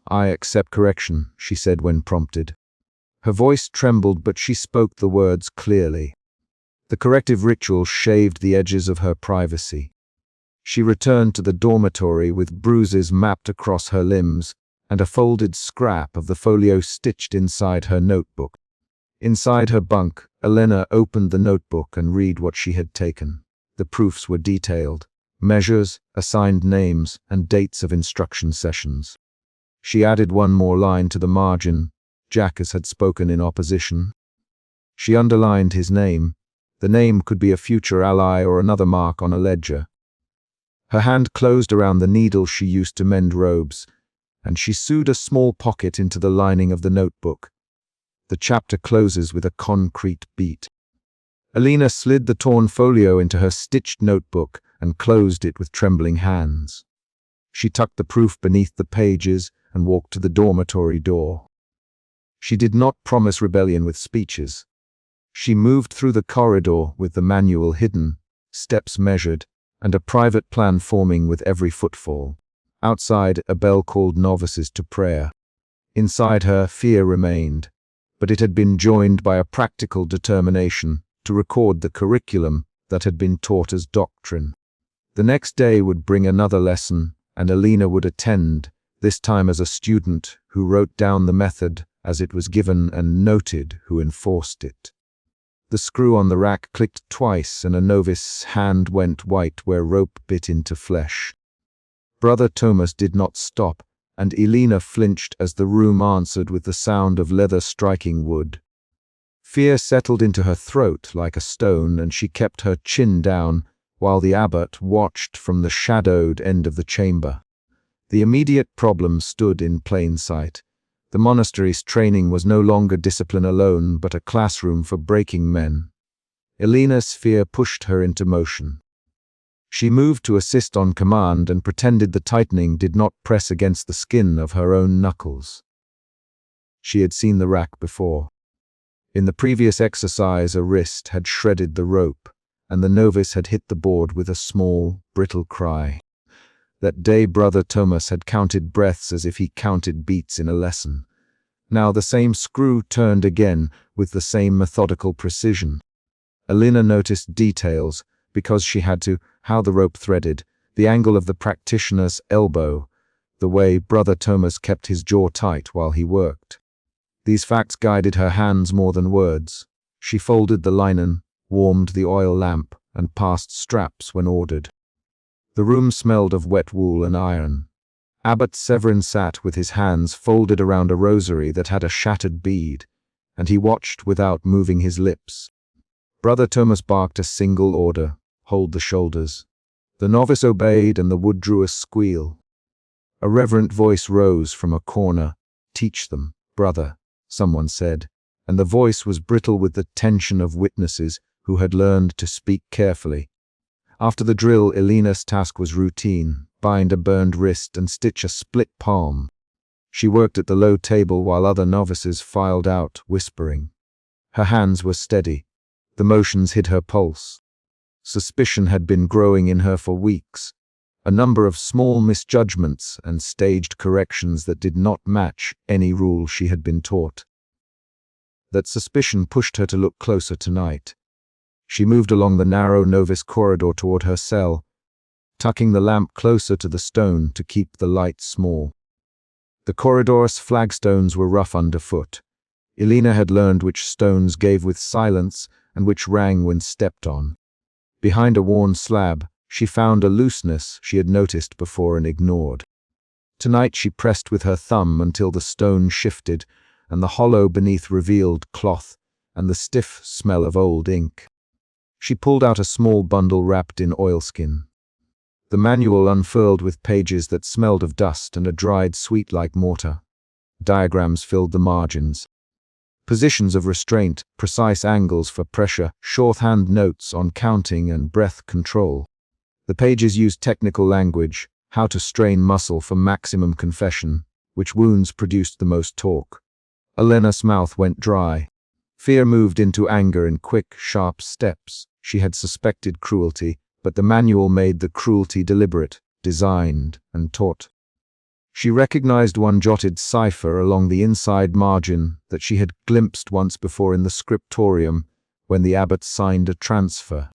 "I accept correction," she said when prompted. Her voice trembled, but she spoke the words clearly. The corrective ritual shaved the edges of her privacy. She returned to the dormitory with bruises mapped across her limbs and a folded scrap of the folio stitched inside her notebook. Inside her bunk, Elena opened the notebook and read what she had taken. The proofs were detailed: measures, assigned names, and dates of instruction sessions. She added one more line to the margin. Jacques had spoken in opposition. She underlined his name. The name could be a future ally or another mark on a ledger. Her hand closed around the needle she used to mend robes, and she sewed a small pocket into the lining of the notebook. The chapter closes with a concrete beat. Elena slid the torn folio into her stitched notebook and closed it with trembling hands. She tucked the proof beneath the pages and walked to the dormitory door. She did not promise rebellion with speeches. She moved through the corridor with the manual hidden, steps measured, and a private plan forming with every footfall. Outside, a bell called novices to prayer. Inside her, fear remained, but it had been joined by a practical determination to record the curriculum that had been taught as doctrine. The next day would bring another lesson, and Elena would attend, this time as a student who wrote down the method as it was given and noted who enforced it. The screw on the rack clicked twice and a novice's hand went white where rope bit into flesh. Brother Thomas did not stop, and Elena flinched as the room answered with the sound of leather striking wood. Fear settled into her throat like a stone, and she kept her chin down while the abbot watched from the shadowed end of the chamber. The immediate problem stood in plain sight. The monastery's training was no longer discipline alone, but a classroom for breaking men. Elena's fear pushed her into motion. She moved to assist on command and pretended the tightening did not press against the skin of her own knuckles. She had seen the rack before. In the previous exercise, a wrist had shredded the rope, and the novice had hit the board with a small, brittle cry. That day Brother Thomas had counted breaths as if he counted beats in a lesson. Now the same screw turned again with the same methodical precision. Elena noticed details, because she had to, how the rope threaded, the angle of the practitioner's elbow, the way Brother Thomas kept his jaw tight while he worked. These facts guided her hands more than words. She folded the linen, warmed the oil lamp, and passed straps when ordered. The room smelled of wet wool and iron. Abbot Severin sat with his hands folded around a rosary that had a shattered bead, and he watched without moving his lips. Brother Thomas barked a single order: hold the shoulders. The novice obeyed, and the wood drew a squeal. A reverent voice rose from a corner. Teach them, brother, someone said, and the voice was brittle with the tension of witnesses who had learned to speak carefully. After the drill, Elena's task was routine: bind a burned wrist and stitch a split palm. She worked at the low table while other novices filed out, whispering. Her hands were steady. The motions hid her pulse. Suspicion had been growing in her for weeks. A number of small misjudgments and staged corrections that did not match any rule she had been taught. That suspicion pushed her to look closer tonight. She moved along the narrow novice corridor toward her cell, tucking the lamp closer to the stone to keep the light small. The corridor's flagstones were rough underfoot. Elena had learned which stones gave with silence and which rang when stepped on. Behind a worn slab, she found a looseness she had noticed before and ignored. Tonight she pressed with her thumb until the stone shifted, and the hollow beneath revealed cloth and the stiff smell of old ink. She pulled out a small bundle wrapped in oilskin. The manual unfurled with pages that smelled of dust and a dried sweet like mortar. Diagrams filled the margins. Positions of restraint, precise angles for pressure, shorthand notes on counting and breath control. The pages used technical language, how to strain muscle for maximum confession, which wounds produced the most torque. Elena's mouth went dry. Fear moved into anger in quick, sharp steps. She had suspected cruelty, but the manual made the cruelty deliberate, designed, and taught. She recognized one jotted cipher along the inside margin that she had glimpsed once before in the scriptorium when the abbot signed a transfer.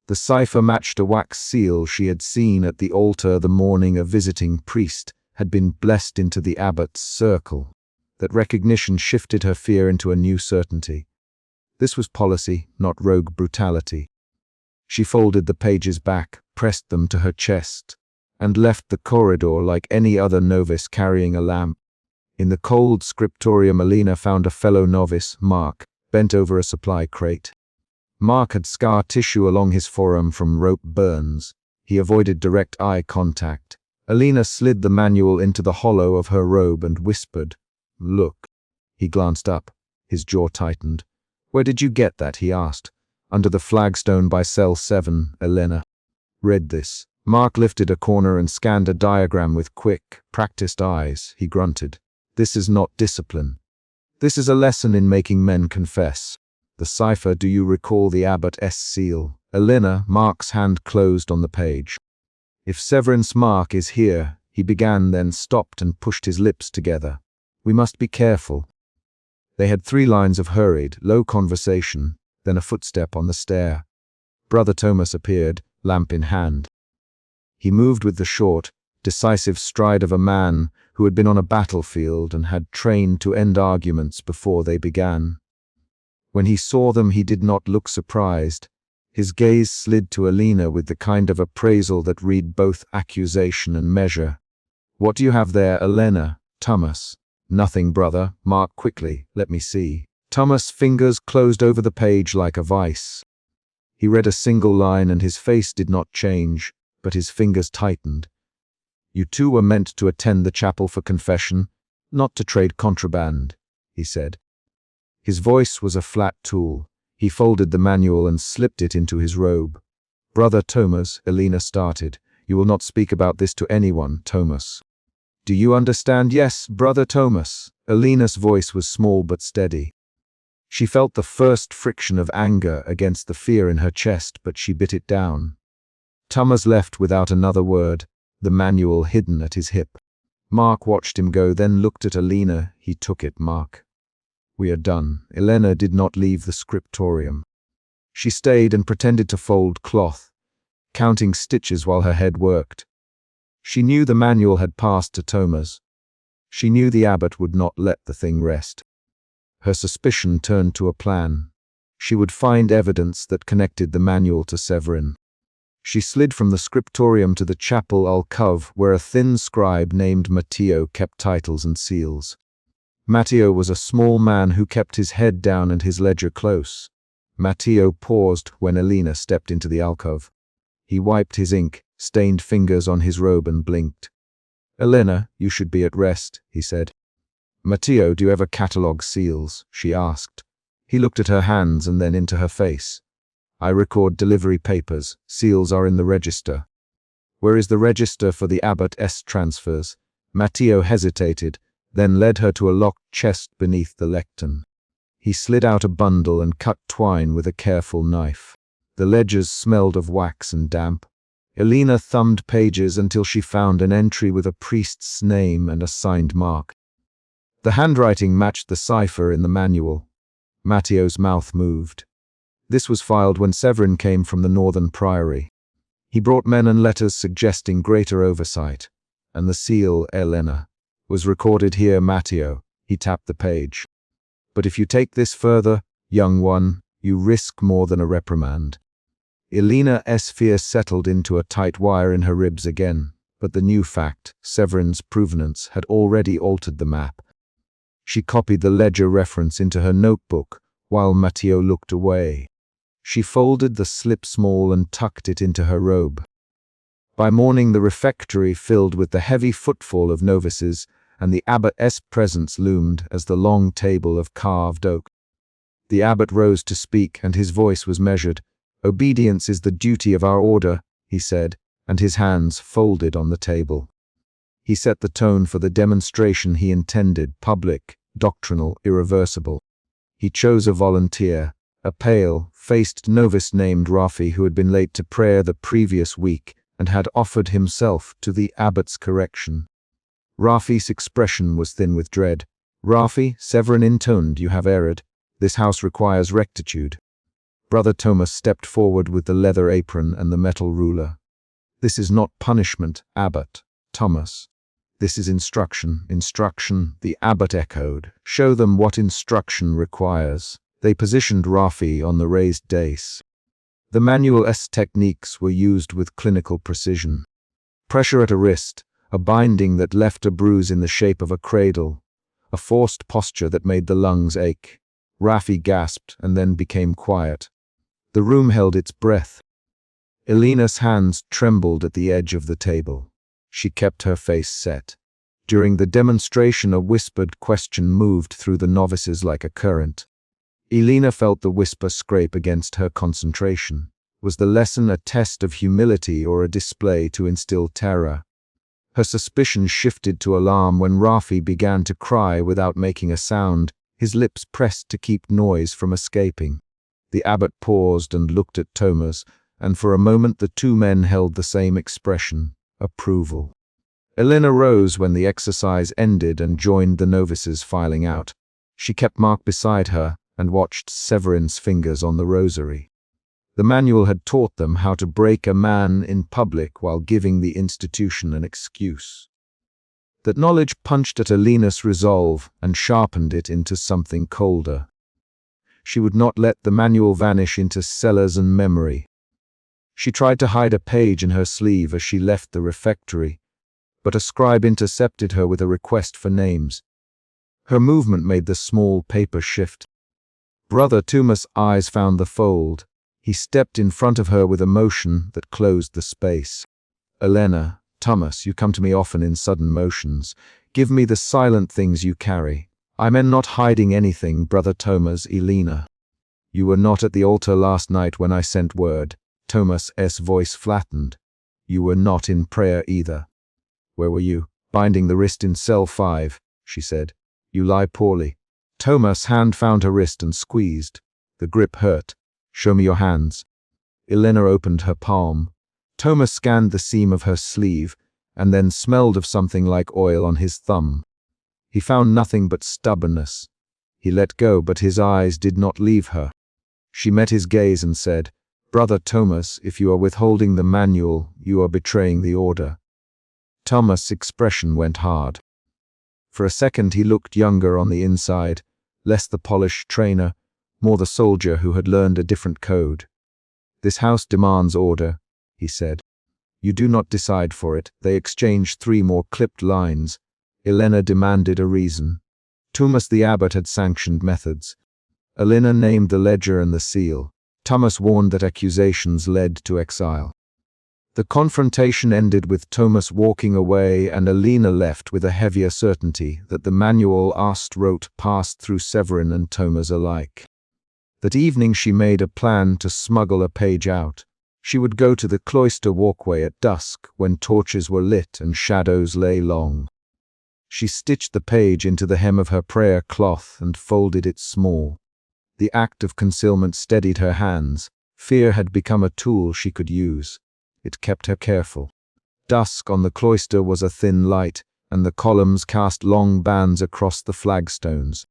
The cipher matched a wax seal she had seen at the altar the morning a visiting priest had been blessed into the abbot's circle. That recognition shifted her fear into a new certainty. This was policy, not rogue brutality. She folded the pages back, pressed them to her chest, and left the corridor like any other novice carrying a lamp. In the cold scriptorium, Elena found a fellow novice, Mark, bent over a supply crate. Mark had scar tissue along his forearm from rope burns. He avoided direct eye contact. Elena slid the manual into the hollow of her robe and whispered, "Look." He glanced up. His jaw tightened. "Where did you get that?" he asked. "Under the flagstone by cell 7, Elena." "Read this." Mark lifted a corner and scanned a diagram with quick, practiced eyes. He grunted. "This is not discipline. This is a lesson in making men confess. The cipher, do you recall the abbot's seal?" Elena, Mark's hand closed on the page. "If Severance Mark is here," he began, then stopped and pushed his lips together. "We must be careful." They had 3 lines of hurried, low conversation, then a footstep on the stair. Brother Thomas appeared, lamp in hand. He moved with the short, decisive stride of a man who had been on a battlefield and had trained to end arguments before they began. When he saw them, he did not look surprised. His gaze slid to Elena with the kind of appraisal that read both accusation and measure. "What do you have there, Elena?" "Thomas." "Nothing, brother." "Mark quickly. Let me see." Thomas' fingers closed over the page like a vice. He read a single line and his face did not change, but his fingers tightened. "You two were meant to attend the chapel for confession, not to trade contraband," he said. His voice was a flat tool. He folded the manual and slipped it into his robe. "Brother Thomas," Elena started. "You will not speak about this to anyone, Thomas. Do you understand?" "Yes, Brother Thomas." Elena's voice was small but steady. She felt the first friction of anger against the fear in her chest, but she bit it down. Thomas left without another word, the manual hidden at his hip. Mark watched him go, then looked at Elena. "He took it, Mark." "We are done." Elena did not leave the scriptorium. She stayed and pretended to fold cloth, counting stitches while her head worked. She knew the manual had passed to Thomas. She knew the abbot would not let the thing rest. Her suspicion turned to a plan. She would find evidence that connected the manual to Severin. She slid from the scriptorium to the chapel alcove where a thin scribe named Matteo kept titles and seals. Matteo was a small man who kept his head down and his ledger close. Matteo paused when Elena stepped into the alcove. He wiped his ink-stained fingers on his robe and blinked. "Elena, you should be at rest," he said. "Matteo, do you ever catalogue seals?" she asked. He looked at her hands and then into her face. "I record delivery papers. Seals are in the register." "Where is the register for the abbot's transfers?" Matteo hesitated, then led her to a locked chest beneath the lectern. He slid out a bundle and cut twine with a careful knife. The ledgers smelled of wax and damp. Elena thumbed pages until she found an entry with a priest's name and a signed mark. The handwriting matched the cipher in the manual. Matteo's mouth moved. This was filed when Severin came from the northern priory. He brought men and letters suggesting greater oversight, and the seal, Elena, was recorded here, Matteo. He tapped the page. "But if you take this further, young one, you risk more than a reprimand." Elena's fear settled into a tight wire in her ribs again, but the new fact, Severin's provenance, had already altered the map. She copied the ledger reference into her notebook, while Matteo looked away. She folded the slip small and tucked it into her robe. By morning the refectory filled with the heavy footfall of novices, and the abbot's presence loomed as the long table of carved oak. The abbot rose to speak, and his voice was measured. "Obedience is the duty of our order," he said, and his hands folded on the table. He set the tone for the demonstration he intended: public, doctrinal, irreversible. He chose a volunteer, a pale-faced novice named Rafi, who had been late to prayer the previous week and had offered himself to the abbot's correction. Rafi's expression was thin with dread. "Rafi," Severin intoned, "you have erred. This house requires rectitude." Brother Thomas stepped forward with the leather apron and the metal ruler. "This is not punishment, Abbot Thomas. This is instruction." "Instruction," the abbot echoed. "Show them what instruction requires." They positioned Rafi on the raised dais. The manual's techniques were used with clinical precision. Pressure at a wrist, a binding that left a bruise in the shape of a cradle, a forced posture that made the lungs ache. Rafi gasped and then became quiet. The room held its breath. Elena's hands trembled at the edge of the table. She kept her face set. During the demonstration, a whispered question moved through the novices like a current. Elena felt the whisper scrape against her concentration. Was the lesson a test of humility or a display to instill terror? Her suspicion shifted to alarm when Rafi began to cry without making a sound, his lips pressed to keep noise from escaping. The abbot paused and looked at Thomas, and for a moment the two men held the same expression: approval. Elena rose when the exercise ended and joined the novices filing out. She kept Mark beside her and watched Severin's fingers on the rosary. The manual had taught them how to break a man in public while giving the institution an excuse. That knowledge punched at Elena's resolve and sharpened it into something colder. She would not let the manual vanish into cellars and memory. She tried to hide a page in her sleeve as she left the refectory, but a scribe intercepted her with a request for names. Her movement made the small paper shift. Brother Thomas' eyes found the fold. He stepped in front of her with a motion that closed the space. "Elena, Thomas, you come to me often in sudden motions. Give me the silent things you carry." "I meant not hiding anything, Brother Thomas." "Elena, you were not at the altar last night when I sent word." Thomas's voice flattened. "You were not in prayer either." "Where were you?" "Binding the wrist in cell 5, she said. "You lie poorly." Thomas' hand found her wrist and squeezed. The grip hurt. "Show me your hands." Elena opened her palm. Thomas scanned the seam of her sleeve, and then smelled of something like oil on his thumb. He found nothing but stubbornness. He let go, but his eyes did not leave her. She met his gaze and said, "Brother Thomas, if you are withholding the manual, you are betraying the order." Thomas' expression went hard. For a second he looked younger on the inside, less the polished trainer, more the soldier who had learned a different code. "This house demands order," he said. "You do not decide for it." They exchanged 3 more clipped lines. Elena demanded a reason. Thomas the abbot had sanctioned methods. Elena named the ledger and the seal. Thomas warned that accusations led to exile. The confrontation ended with Thomas walking away and Elena left with a heavier certainty that the manual wrote passed through Severin and Thomas alike. That evening she made a plan to smuggle a page out. She would go to the cloister walkway at dusk when torches were lit and shadows lay long. She stitched the page into the hem of her prayer cloth and folded it small. The act of concealment steadied her hands. Fear had become a tool she could use. It kept her careful. Dusk on the cloister was a thin light, and the columns cast long bands across the flagstones.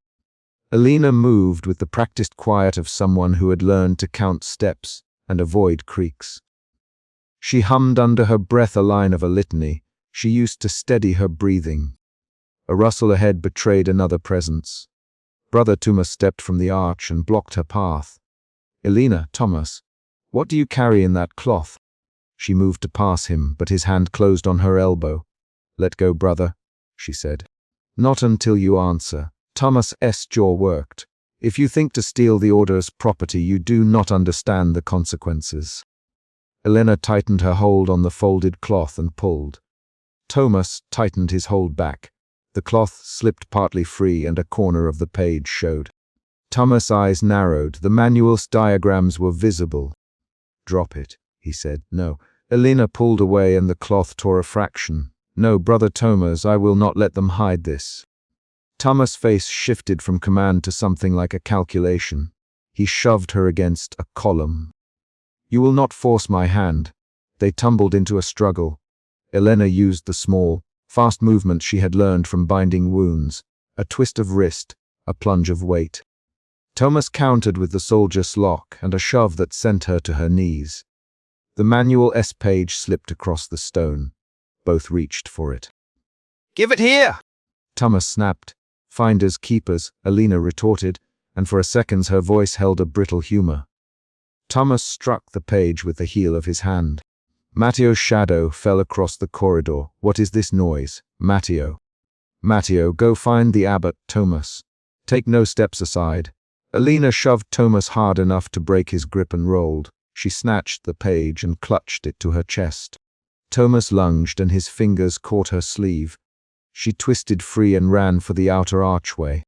Elena moved with the practiced quiet of someone who had learned to count steps and avoid creaks. She hummed under her breath a line of a litany she used to steady her breathing. A rustle ahead betrayed another presence. Brother Thomas stepped from the arch and blocked her path. "Elena, Thomas, What do you carry in that cloth? She moved to pass him, but his hand closed on her elbow. Let go, brother, she said. Not until you answer. Thomas's jaw worked. If you think to steal the Order's property, you do not understand the consequences. Elena tightened her hold on the folded cloth and pulled. Thomas tightened his hold back. The cloth slipped partly free and a corner of the page showed. Thomas' eyes narrowed. The manual's diagrams were visible. Drop it, he said. No. Elena pulled away and the cloth tore a fraction. No, Brother Thomas, I will not let them hide this. Thomas' face shifted from command to something like a calculation. He shoved her against a column. You will not force my hand. They tumbled into a struggle. Elena used the small, fast movement she had learned from binding wounds, a twist of wrist, a plunge of weight. Thomas countered with the soldier's lock and a shove that sent her to her knees. The manual's page slipped across the stone. Both reached for it. Give it here! Thomas snapped. Finders keepers, Elena retorted, and for a second her voice held a brittle humor. Thomas struck the page with the heel of his hand. Matteo's shadow fell across the corridor. What is this noise? Matteo. Matteo, go find the abbot, Thomas. Take no steps aside. Elena shoved Thomas hard enough to break his grip and rolled. She snatched the page and clutched it to her chest. Thomas lunged and his fingers caught her sleeve. She twisted free and ran for the outer archway.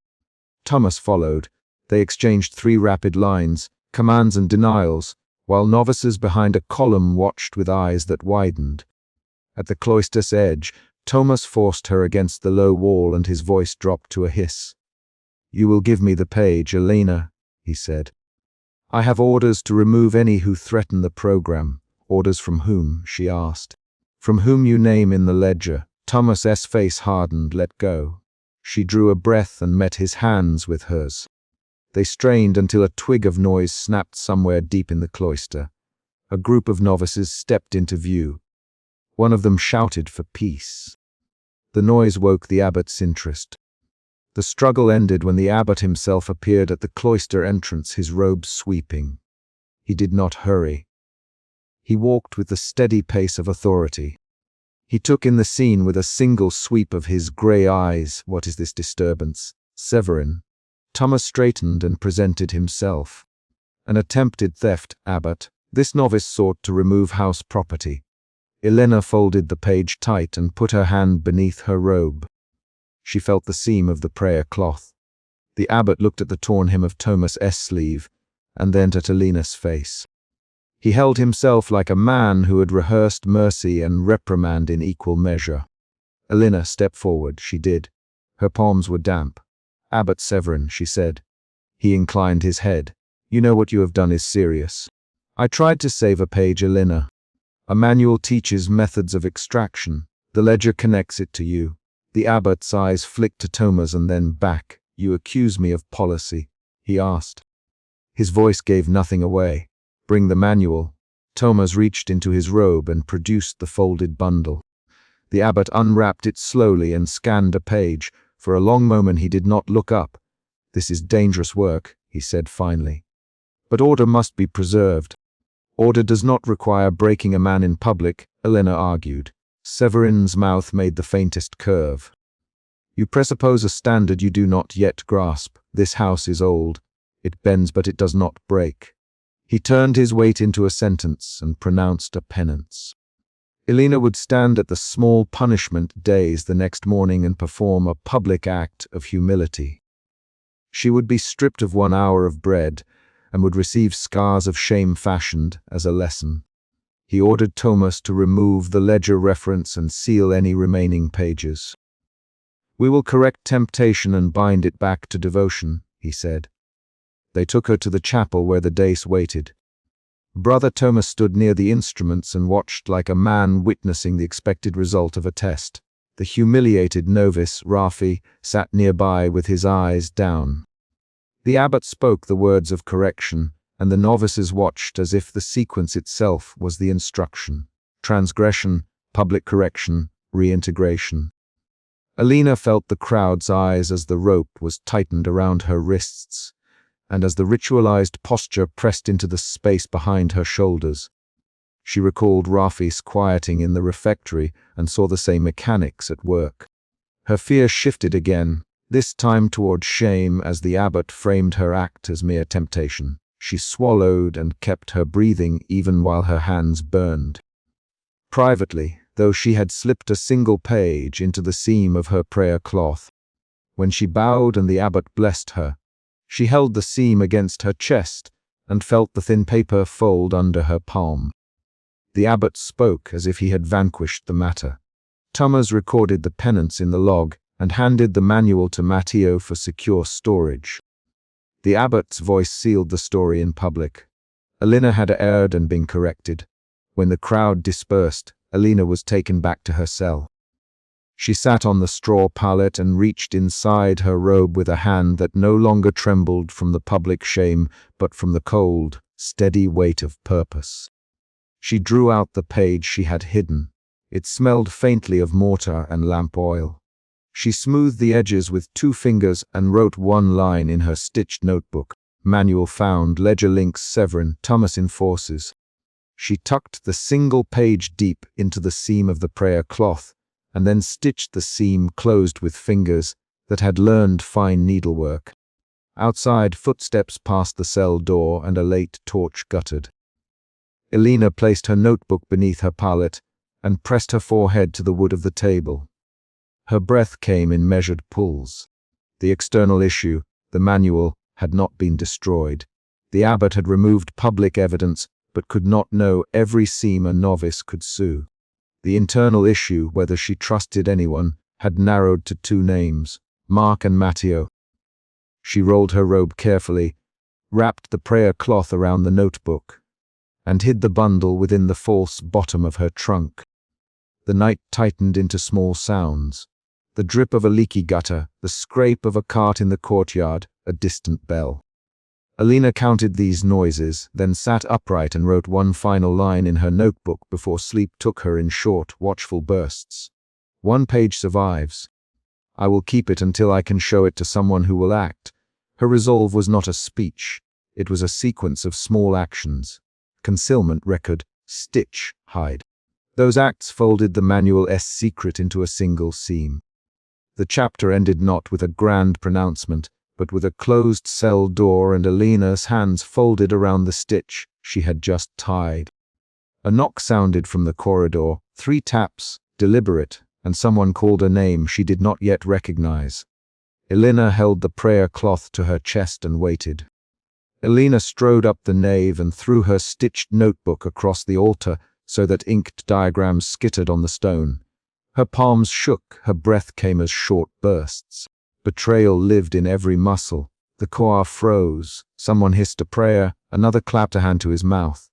Thomas followed. They exchanged 3 rapid lines, commands and denials, while novices behind a column watched with eyes that widened. At the cloister's edge, Thomas forced her against the low wall and his voice dropped to a hiss. You will give me the page, Elena, he said. I have orders to remove any who threaten the program. Orders from whom? She asked. From whom you name in the ledger. Thomas's face hardened. Let go. She drew a breath and met his hands with hers. They strained until a twig of noise snapped somewhere deep in the cloister. A group of novices stepped into view. One of them shouted for peace. The noise woke the abbot's interest. The struggle ended when the abbot himself appeared at the cloister entrance, his robes sweeping. He did not hurry. He walked with the steady pace of authority. He took in the scene with a single sweep of his grey eyes. What is this disturbance? Severin. Thomas straightened and presented himself. An attempted theft, abbot. This novice sought to remove house property. Elena folded the page tight and put her hand beneath her robe. She felt the seam of the prayer cloth. The abbot looked at the torn hem of Thomas's sleeve, and then at Elena's face. He held himself like a man who had rehearsed mercy and reprimand in equal measure. Elena stepped forward. She did. Her palms were damp. Abbot Severin, she said. He inclined his head. You know what you have done is serious. I tried to save a page, Elena. A manual teaches methods of extraction. The ledger connects it to you. The abbot's eyes flicked to Thomas and then back. You accuse me of policy, he asked. His voice gave nothing away. Bring the manual. Thomas reached into his robe and produced the folded bundle. The abbot unwrapped it slowly and scanned a page. For a long moment he did not look up. This is dangerous work, he said finally. But order must be preserved. Order does not require breaking a man in public, Elena argued. Severin's mouth made the faintest curve. You presuppose a standard you do not yet grasp. This house is old. It bends, but it does not break. He turned his weight into a sentence and pronounced a penance. Elena would stand at the small punishment days the next morning and perform a public act of humility. She would be stripped of 1 hour of bread and would receive scars of shame fashioned as a lesson. He ordered Thomas to remove the ledger reference and seal any remaining pages. We will correct temptation and bind it back to devotion, he said. They took her to the chapel where the dace waited. Brother Thomas stood near the instruments and watched like a man witnessing the expected result of a test. The humiliated novice, Rafi, sat nearby with his eyes down. The abbot spoke the words of correction, and the novices watched as if the sequence itself was the instruction. Transgression, public correction, reintegration. Elena felt the crowd's eyes as the rope was tightened around her wrists, and as the ritualized posture pressed into the space behind her shoulders, she recalled Rafis quieting in the refectory and saw the same mechanics at work. Her fear shifted again, this time toward shame as the abbot framed her act as mere temptation. She swallowed and kept her breathing even while her hands burned. Privately, though she had slipped a single page into the seam of her prayer cloth, when she bowed and the abbot blessed her, she held the seam against her chest and felt the thin paper fold under her palm. The abbot spoke as if he had vanquished the matter. Thomas recorded the penance in the log and handed the manual to Matteo for secure storage. The abbot's voice sealed the story in public. Elena had erred and been corrected. When the crowd dispersed, Elena was taken back to her cell. She sat on the straw pallet and reached inside her robe with a hand that no longer trembled from the public shame, but from the cold, steady weight of purpose. She drew out the page she had hidden. It smelled faintly of mortar and lamp oil. She smoothed the edges with 2 fingers and wrote one line in her stitched notebook. Manual found, ledger links Severin, Thomas in forces. She tucked the single page deep into the seam of the prayer cloth, and then stitched the seam closed with fingers that had learned fine needlework. Outside, footsteps passed the cell door and a late torch guttered. Elena placed her notebook beneath her pallet and pressed her forehead to the wood of the table. Her breath came in measured pulls. The external issue, the manual, had not been destroyed. The abbot had removed public evidence, but could not know every seam a novice could sue. The internal issue, whether she trusted anyone, had narrowed to 2 names, Mark and Matteo. She rolled her robe carefully, wrapped the prayer cloth around the notebook, and hid the bundle within the false bottom of her trunk. The night tightened into small sounds. The drip of a leaky gutter, the scrape of a cart in the courtyard, a distant bell. Elena counted these noises, then sat upright and wrote one final line in her notebook before sleep took her in short, watchful bursts. 1 page survives. I will keep it until I can show it to someone who will act. Her resolve was not a speech. It was a sequence of small actions. Concealment record, stitch, hide. Those acts folded the manual's secret into a single seam. The chapter ended not with a grand pronouncement, but with a closed cell door and Elena's hands folded around the stitch she had just tied. A knock sounded from the corridor, 3 taps, deliberate, and someone called a name she did not yet recognize. Elena held the prayer cloth to her chest and waited. Elena strode up the nave and threw her stitched notebook across the altar so that inked diagrams skittered on the stone. Her palms shook, her breath came as short bursts. Betrayal lived in every muscle. The choir froze. Someone hissed a prayer, another clapped a hand to his mouth.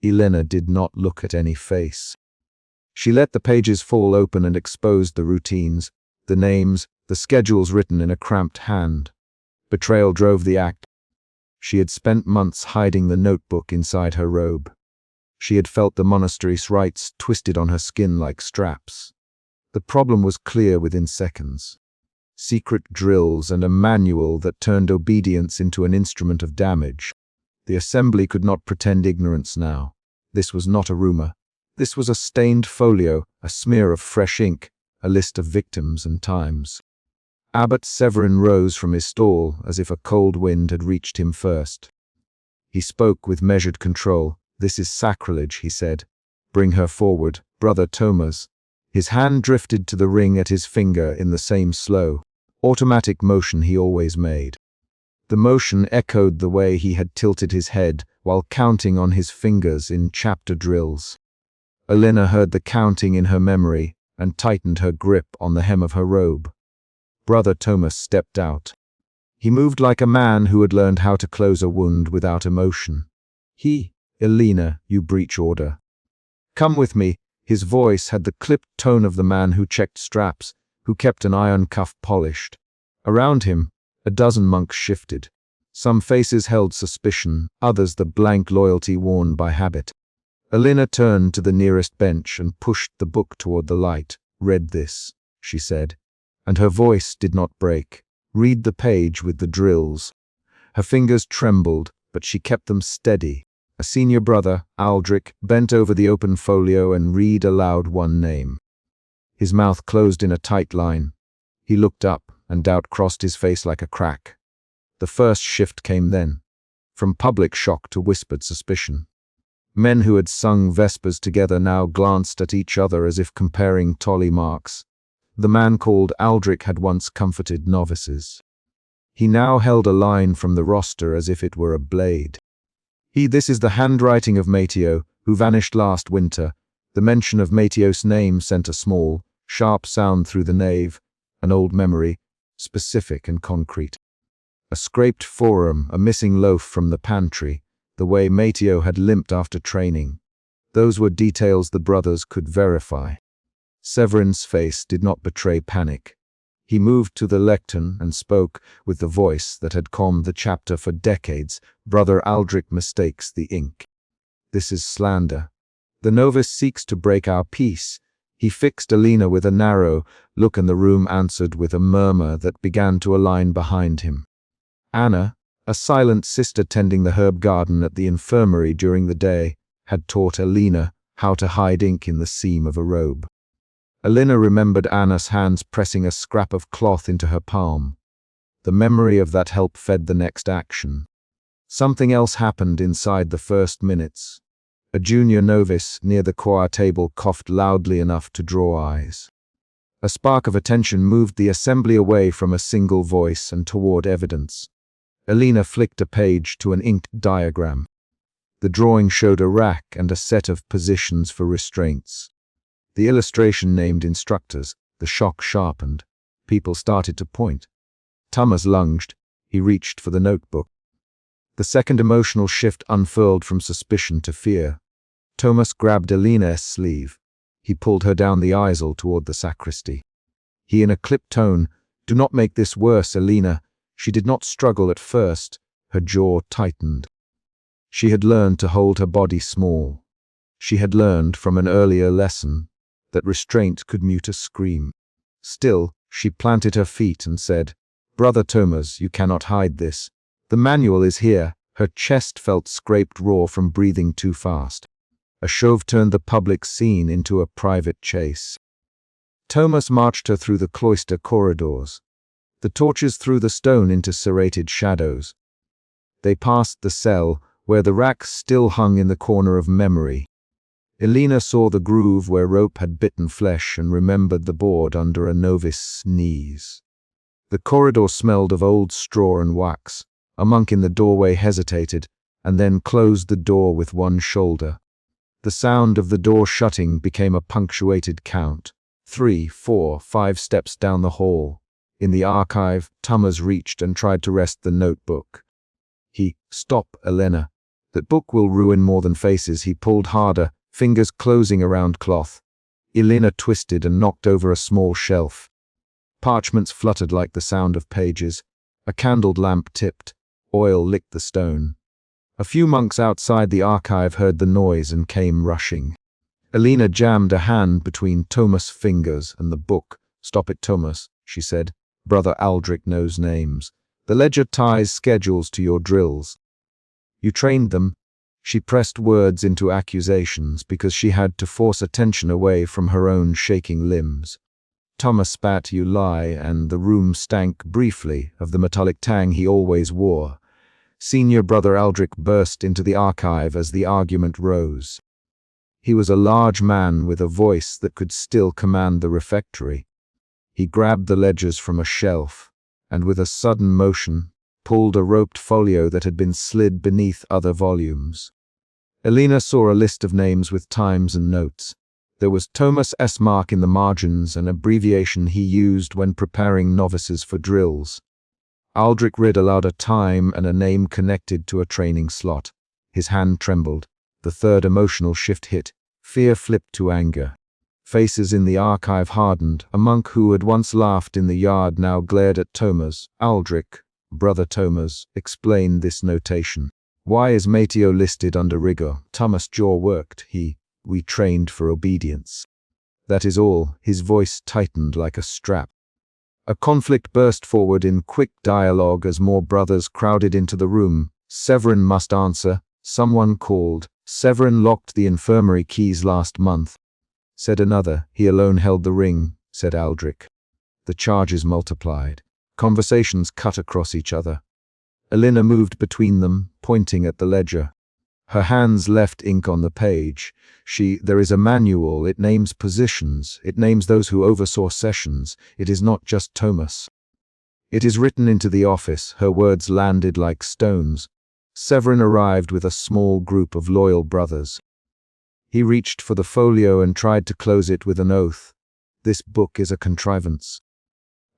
Elena did not look at any face. She let the pages fall open and exposed the routines, the names, the schedules written in a cramped hand. Betrayal drove the act. She had spent months hiding the notebook inside her robe. She had felt the monastery's rites twisted on her skin like straps. The problem was clear within seconds. Secret drills and a manual that turned obedience into an instrument of damage. The assembly could not pretend ignorance now. This was not a rumor. This was a stained folio, a smear of fresh ink, a list of victims and times. Abbot Severin rose from his stall as if a cold wind had reached him first. He spoke with measured control. "This is sacrilege," he said. "Bring her forward, Brother Thomas." His hand drifted to the ring at his finger in the same slow, automatic motion he always made. The motion echoed the way he had tilted his head while counting on his fingers in chapter drills. Elena heard the counting in her memory and tightened her grip on the hem of her robe. Brother Thomas stepped out. He moved like a man who had learned how to close a wound without emotion. "Elena, you breach order. Come with me." His voice had the clipped tone of the man who checked straps, who kept an iron cuff polished. Around him, a dozen monks shifted. Some faces held suspicion, others the blank loyalty worn by habit. Elena turned to the nearest bench and pushed the book toward the light. "Read this," she said, and her voice did not break. "Read the page with the drills." Her fingers trembled, but she kept them steady. A senior brother, Aldrich, bent over the open folio and read aloud one name. His mouth closed in a tight line. He looked up, and doubt crossed his face like a crack. The first shift came then, from public shock to whispered suspicion. Men who had sung Vespers together now glanced at each other as if comparing tally marks. The man called Aldrich had once comforted novices. He now held a line from the roster as if it were a blade. This is the handwriting of Mateo, who vanished last winter. The mention of Mateos' name sent a small, sharp sound through the nave, an old memory, specific and concrete. A scraped forearm, a missing loaf from the pantry, the way Mateo had limped after training. Those were details the brothers could verify. Severin's face did not betray panic. He moved to the lectern and spoke with the voice that had calmed the chapter for decades. Brother Aldrich mistakes the ink. This is slander. The novice seeks to break our peace. He fixed Alina with a narrow look, and the room answered with a murmur that began to align behind him. Anna, a silent sister tending the herb garden at the infirmary during the day, had taught Alina how to hide ink in the seam of a robe. Alina remembered Anna's hands pressing a scrap of cloth into her palm. The memory of that help fed the next action. Something else happened inside the first minutes. A junior novice near the choir table coughed loudly enough to draw eyes. A spark of attention moved the assembly away from a single voice and toward evidence. Alina flicked a page to an inked diagram. The drawing showed a rack and a set of positions for restraints. The illustration named instructors. The shock sharpened. People started to point. Thomas lunged. He reached for the notebook. The second emotional shift unfurled from suspicion to fear. Thomas grabbed Alina's sleeve. He pulled her down the aisle toward the sacristy. He, in a clipped tone, "Do not make this worse, Alina." She did not struggle at first. Her jaw tightened. She had learned to hold her body small. She had learned from an earlier lesson that restraint could mute a scream. Still, she planted her feet and said, "Brother Thomas, you cannot hide this. The manual is here." Her chest felt scraped raw from breathing too fast. A shove turned the public scene into a private chase. Thomas marched her through the cloister corridors. The torches threw the stone into serrated shadows. They passed the cell, where the rack still hung in the corner of memory. Alina saw the groove where rope had bitten flesh and remembered the board under a novice's knees. The corridor smelled of old straw and wax. A monk in the doorway hesitated, and then closed the door with one shoulder. The sound of the door shutting became a punctuated count. 3, 4, 5 steps down the hall. In the archive, Thomas reached and tried to wrest the notebook. "Stop, Elena. That book will ruin more than faces." He pulled harder, fingers closing around cloth. Elena twisted and knocked over a small shelf. Parchments fluttered like the sound of pages. A candled lamp tipped. Oil licked the stone. A few monks outside the archive heard the noise and came rushing. Elena jammed a hand between Thomas' fingers and the book. "Stop it, Thomas," she said. "Brother Aldrich knows names. The ledger ties schedules to your drills. You trained them." She pressed words into accusations because she had to force attention away from her own shaking limbs. Thomas spat, "You lie," and the room stank briefly of the metallic tang he always wore. Senior Brother Aldrich burst into the archive as the argument rose. He was a large man with a voice that could still command the refectory. He grabbed the ledgers from a shelf, and with a sudden motion, pulled a roped folio that had been slid beneath other volumes. Elena saw a list of names with times and notes. There was Thomas S. Mark in the margins, an abbreviation he used when preparing novices for drills. Aldrich read aloud a time and a name connected to a training slot. His hand trembled. The third emotional shift hit. Fear flipped to anger. Faces in the archive hardened. A monk who had once laughed in the yard now glared at Thomas. "Aldrich, Brother Thomas, explain this notation. Why is Mateo listed under rigor?" Thomas' jaw worked. We trained for obedience. That is all." His voice tightened like a strap. A conflict burst forward in quick dialogue as more brothers crowded into the room. Severin must answer. Someone called. Severin locked the infirmary keys last month. Said another. He alone held the ring, said Aldrich. The charges multiplied. Conversations cut across each other. Elena moved between them, pointing at the ledger. Her hands left ink on the page. There is a manual. It names positions. It names those who oversaw sessions. It is not just Thomas. It is written into the office. Her words landed like stones. Severin arrived with a small group of loyal brothers. He reached for the folio and tried to close it with an oath. This book is a contrivance.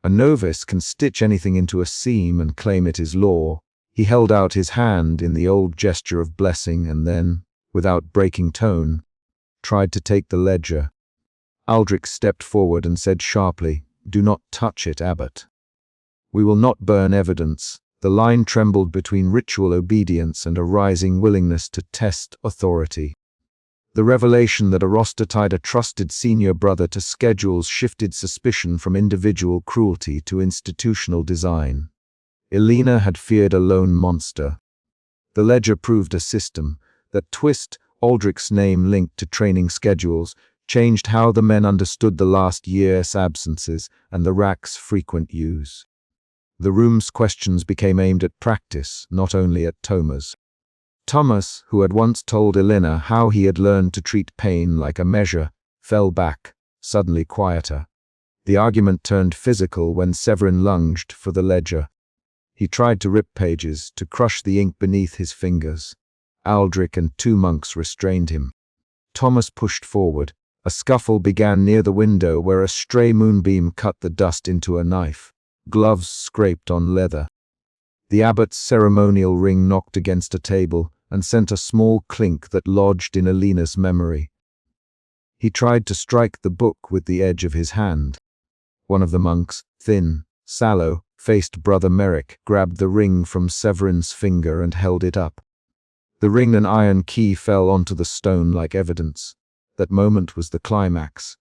A novice can stitch anything into a seam and claim it is law. He held out his hand in the old gesture of blessing and then, without breaking tone, tried to take the ledger. Aldrich stepped forward and said sharply, "Do not touch it, Abbot. We will not burn evidence." The line trembled between ritual obedience and a rising willingness to test authority. The revelation that Arosta tied a trusted senior brother to schedules shifted suspicion from individual cruelty to institutional design. Elena had feared a lone monster. The ledger proved a system. That twist, Aldrich's name linked to training schedules, changed how the men understood the last year's absences and the rack's frequent use. The room's questions became aimed at practice, not only at Thomas. Thomas, who had once told Elena how he had learned to treat pain like a measure, fell back, suddenly quieter. The argument turned physical when Severin lunged for the ledger. He tried to rip pages, to crush the ink beneath his fingers. Aldrich and two monks restrained him. Thomas pushed forward. A scuffle began near the window where a stray moonbeam cut the dust into a knife. Gloves scraped on leather. The abbot's ceremonial ring knocked against a table and sent a small clink that lodged in Elena's memory. He tried to strike the book with the edge of his hand. One of the monks, thin, sallow-faced Brother Merrick, grabbed the ring from Severin's finger and held it up. The ring and iron key fell onto the stone like evidence. That moment was the climax.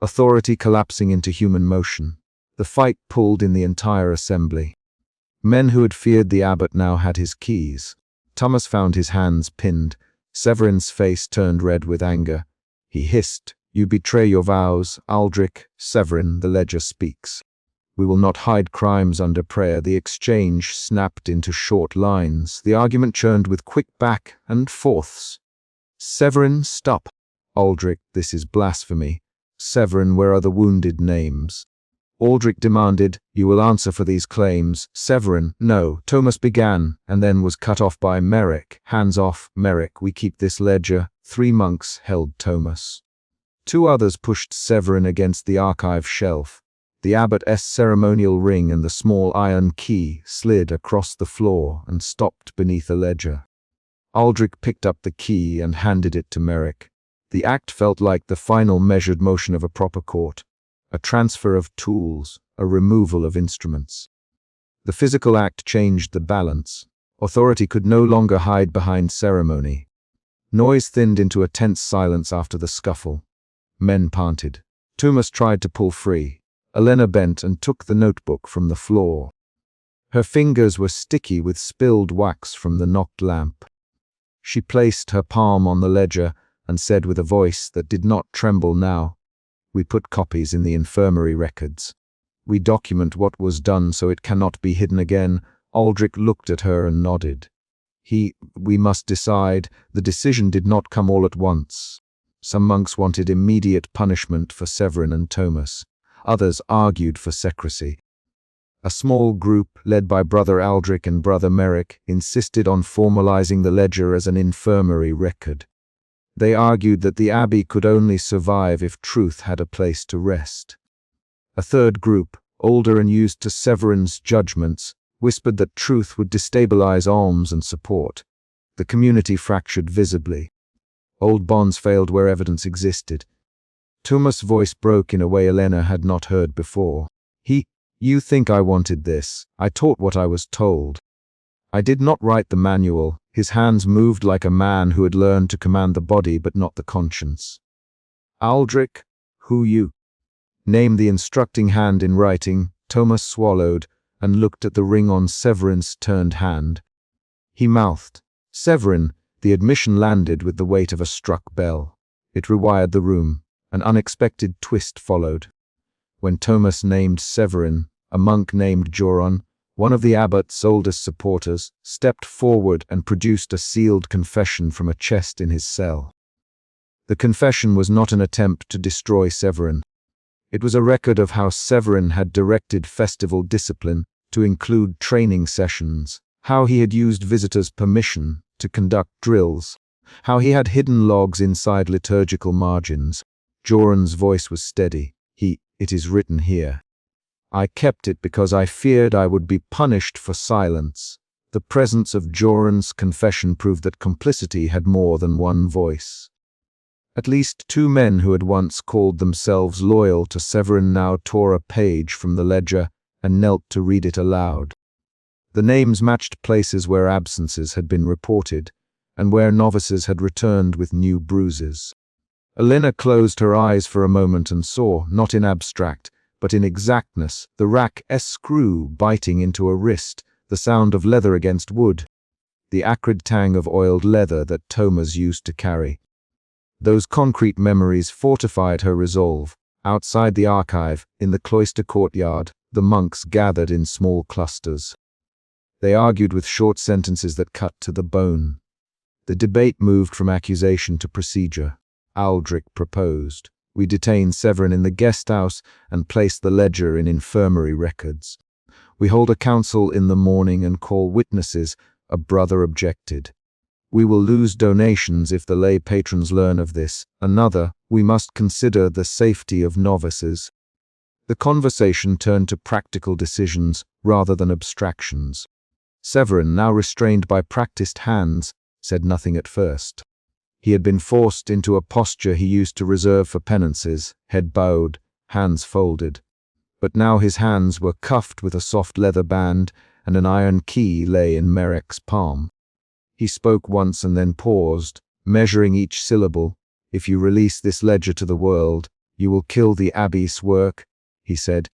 Authority collapsing into human motion. The fight pulled in the entire assembly. Men who had feared the abbot now had his keys. Thomas found his hands pinned. Severin's face turned red with anger. He hissed, "You betray your vows, Aldrich." "Severin, the ledger speaks. We will not hide crimes under prayer." The exchange snapped into short lines. The argument churned with quick back and forths. "Severin, stop." "Aldrich, this is blasphemy." "Severin, where are the wounded names?" Aldrich demanded, "You will answer for these claims." "Severin, no." Thomas began, and then was cut off by Merrick. "Hands off, Merrick, we keep this ledger." 3 monks held Thomas. 2 others pushed Severin against the archive shelf. The abbot's ceremonial ring and the small iron key slid across the floor and stopped beneath a ledger. Aldrich picked up the key and handed it to Merrick. The act felt like the final measured motion of a proper court. A transfer of tools, a removal of instruments. The physical act changed the balance. Authority could no longer hide behind ceremony. Noise thinned into a tense silence after the scuffle. Men panted. Thomas tried to pull free. Elena bent and took the notebook from the floor. Her fingers were sticky with spilled wax from the knocked lamp. She placed her palm on the ledger and said with a voice that did not tremble now, "We put copies in the infirmary records. We document what was done so it cannot be hidden again." Aldrich looked at her and nodded. We must decide." The decision did not come all at once. Some monks wanted immediate punishment for Severin and Thomas. Others argued for secrecy. A small group, led by Brother Aldrich and Brother Merrick, insisted on formalizing the ledger as an infirmary record. They argued that the abbey could only survive if truth had a place to rest. A third group, older and used to Severin's judgments, whispered that truth would destabilize alms and support. The community fractured visibly. Old bonds failed where evidence existed. Thomas' voice broke in a way Elena had not heard before. You think I wanted this. I taught what I was told. I did not write the manual." His hands moved like a man who had learned to command the body but not the conscience. "Aldrich, who you?" "Name the instructing hand in writing." Thomas swallowed and looked at the ring on Severin's turned hand. He mouthed, "Severin." The admission landed with the weight of a struck bell. It rewired the room. An unexpected twist followed. When Thomas named Severin, a monk named Joron, one of the abbot's oldest supporters, stepped forward and produced a sealed confession from a chest in his cell. The confession was not an attempt to destroy Severin. It was a record of how Severin had directed festival discipline to include training sessions, how he had used visitors' permission to conduct drills, how he had hidden logs inside liturgical margins. Joron's voice was steady. "It is written here. I kept it because I feared I would be punished for silence." The presence of Joron's confession proved that complicity had more than one voice. At least 2 men who had once called themselves loyal to Severin now tore a page from the ledger and knelt to read it aloud. The names matched places where absences had been reported, and where novices had returned with new bruises. Elena closed her eyes for a moment and saw, not in abstract, but in exactness, the rack-esque screw biting into a wrist, the sound of leather against wood, the acrid tang of oiled leather that Thomas used to carry. Those concrete memories fortified her resolve. Outside the archive, in the cloister courtyard, the monks gathered in small clusters. They argued with short sentences that cut to the bone. The debate moved from accusation to procedure. Aldrich proposed, "We detain Severin in the guest house and place the ledger in infirmary records. We hold a council in the morning and call witnesses." A brother objected. "We will lose donations if the lay patrons learn of this." Another, "We must consider the safety of novices." The conversation turned to practical decisions rather than abstractions. Severin, now restrained by practiced hands, said nothing at first. He had been forced into a posture he used to reserve for penances, head bowed, hands folded. But now his hands were cuffed with a soft leather band, and an iron key lay in Merek's palm. He spoke once and then paused, measuring each syllable. "If you release this ledger to the world, you will kill the abbey's work," he said.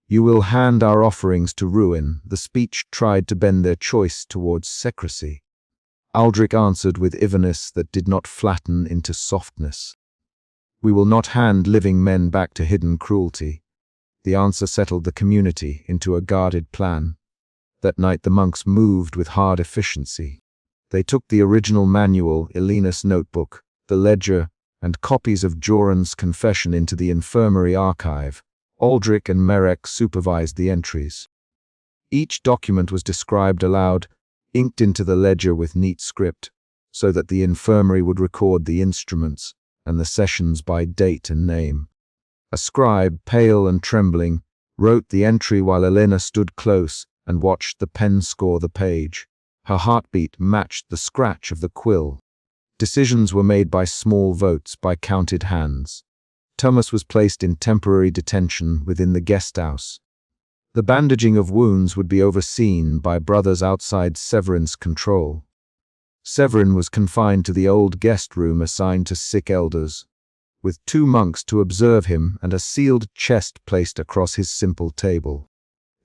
"You will hand our offerings to ruin." The speech tried to bend their choice towards secrecy. Aldrich answered with eagerness that did not flatten into softness. "We will not hand living men back to hidden cruelty." The answer settled the community into a guarded plan. That night the monks moved with hard efficiency. They took the original manual, Elena's notebook, the ledger, and copies of Joron's confession into the infirmary archive. Aldrich and Merek supervised the entries. Each document was described aloud, inked into the ledger with neat script, so that the infirmary would record the instruments and the sessions by date and name. A scribe, pale and trembling, wrote the entry while Elena stood close and watched the pen score the page. Her heartbeat matched the scratch of the quill. Decisions were made by small votes, by counted hands. Thomas was placed in temporary detention within the guest house. The bandaging of wounds would be overseen by brothers outside Severin's control. Severin was confined to the old guest room assigned to sick elders, with 2 monks to observe him and a sealed chest placed across his simple table.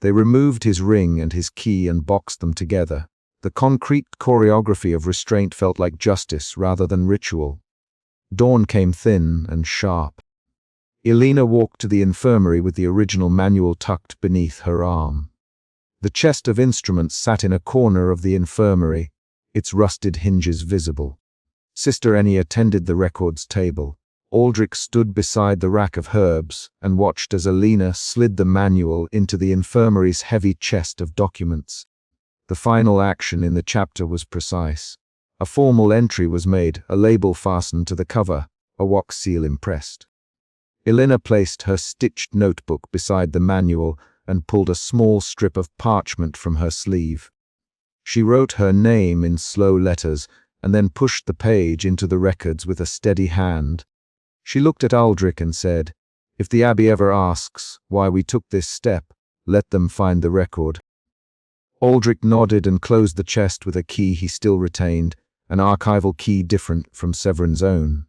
They removed his ring and his key and boxed them together. The concrete choreography of restraint felt like justice rather than ritual. Dawn came thin and sharp. Elena walked to the infirmary with the original manual tucked beneath her arm. The chest of instruments sat in a corner of the infirmary, its rusted hinges visible. Sister Eni attended the records table. Aldrich stood beside the rack of herbs and watched as Elena slid the manual into the infirmary's heavy chest of documents. The final action in the chapter was precise. A formal entry was made, a label fastened to the cover, a wax seal impressed. Elena placed her stitched notebook beside the manual and pulled a small strip of parchment from her sleeve. She wrote her name in slow letters and then pushed the page into the records with a steady hand. She looked at Aldrich and said, "If the abbey ever asks why we took this step, let them find the record." Aldrich nodded and closed the chest with a key he still retained, an archival key different from Severin's own.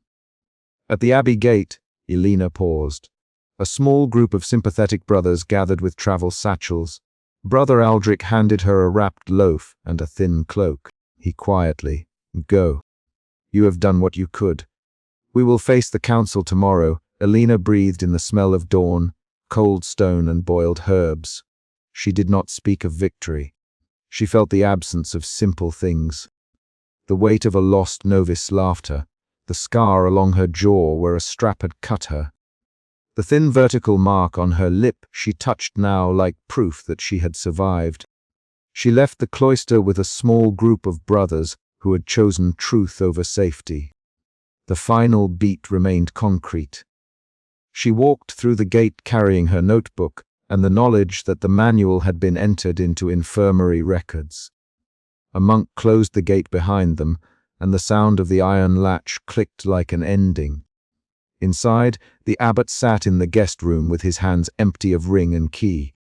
At the abbey gate, Elena paused. A small group of sympathetic brothers gathered with travel satchels. Brother Aldrich handed her a wrapped loaf and a thin cloak. He quietly, "Go. You have done what you could. We will face the council tomorrow." Elena breathed in the smell of dawn, cold stone and boiled herbs. She did not speak of victory. She felt the absence of simple things. The weight of a lost novice laughter, the scar along her jaw where a strap had cut her. The thin vertical mark on her lip she touched now like proof that she had survived. She left the cloister with a small group of brothers who had chosen truth over safety. The final beat remained concrete. She walked through the gate carrying her notebook and the knowledge that the manual had been entered into infirmary records. A monk closed the gate behind them, and the sound of the iron latch clicked like an ending. Inside, the abbot sat in the guest room with his hands empty of ring and key.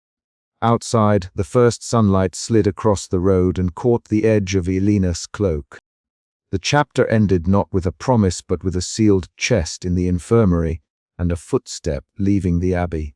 Outside, the first sunlight slid across the road and caught the edge of Elena's cloak. The chapter ended not with a promise but with a sealed chest in the infirmary and a footstep leaving the abbey.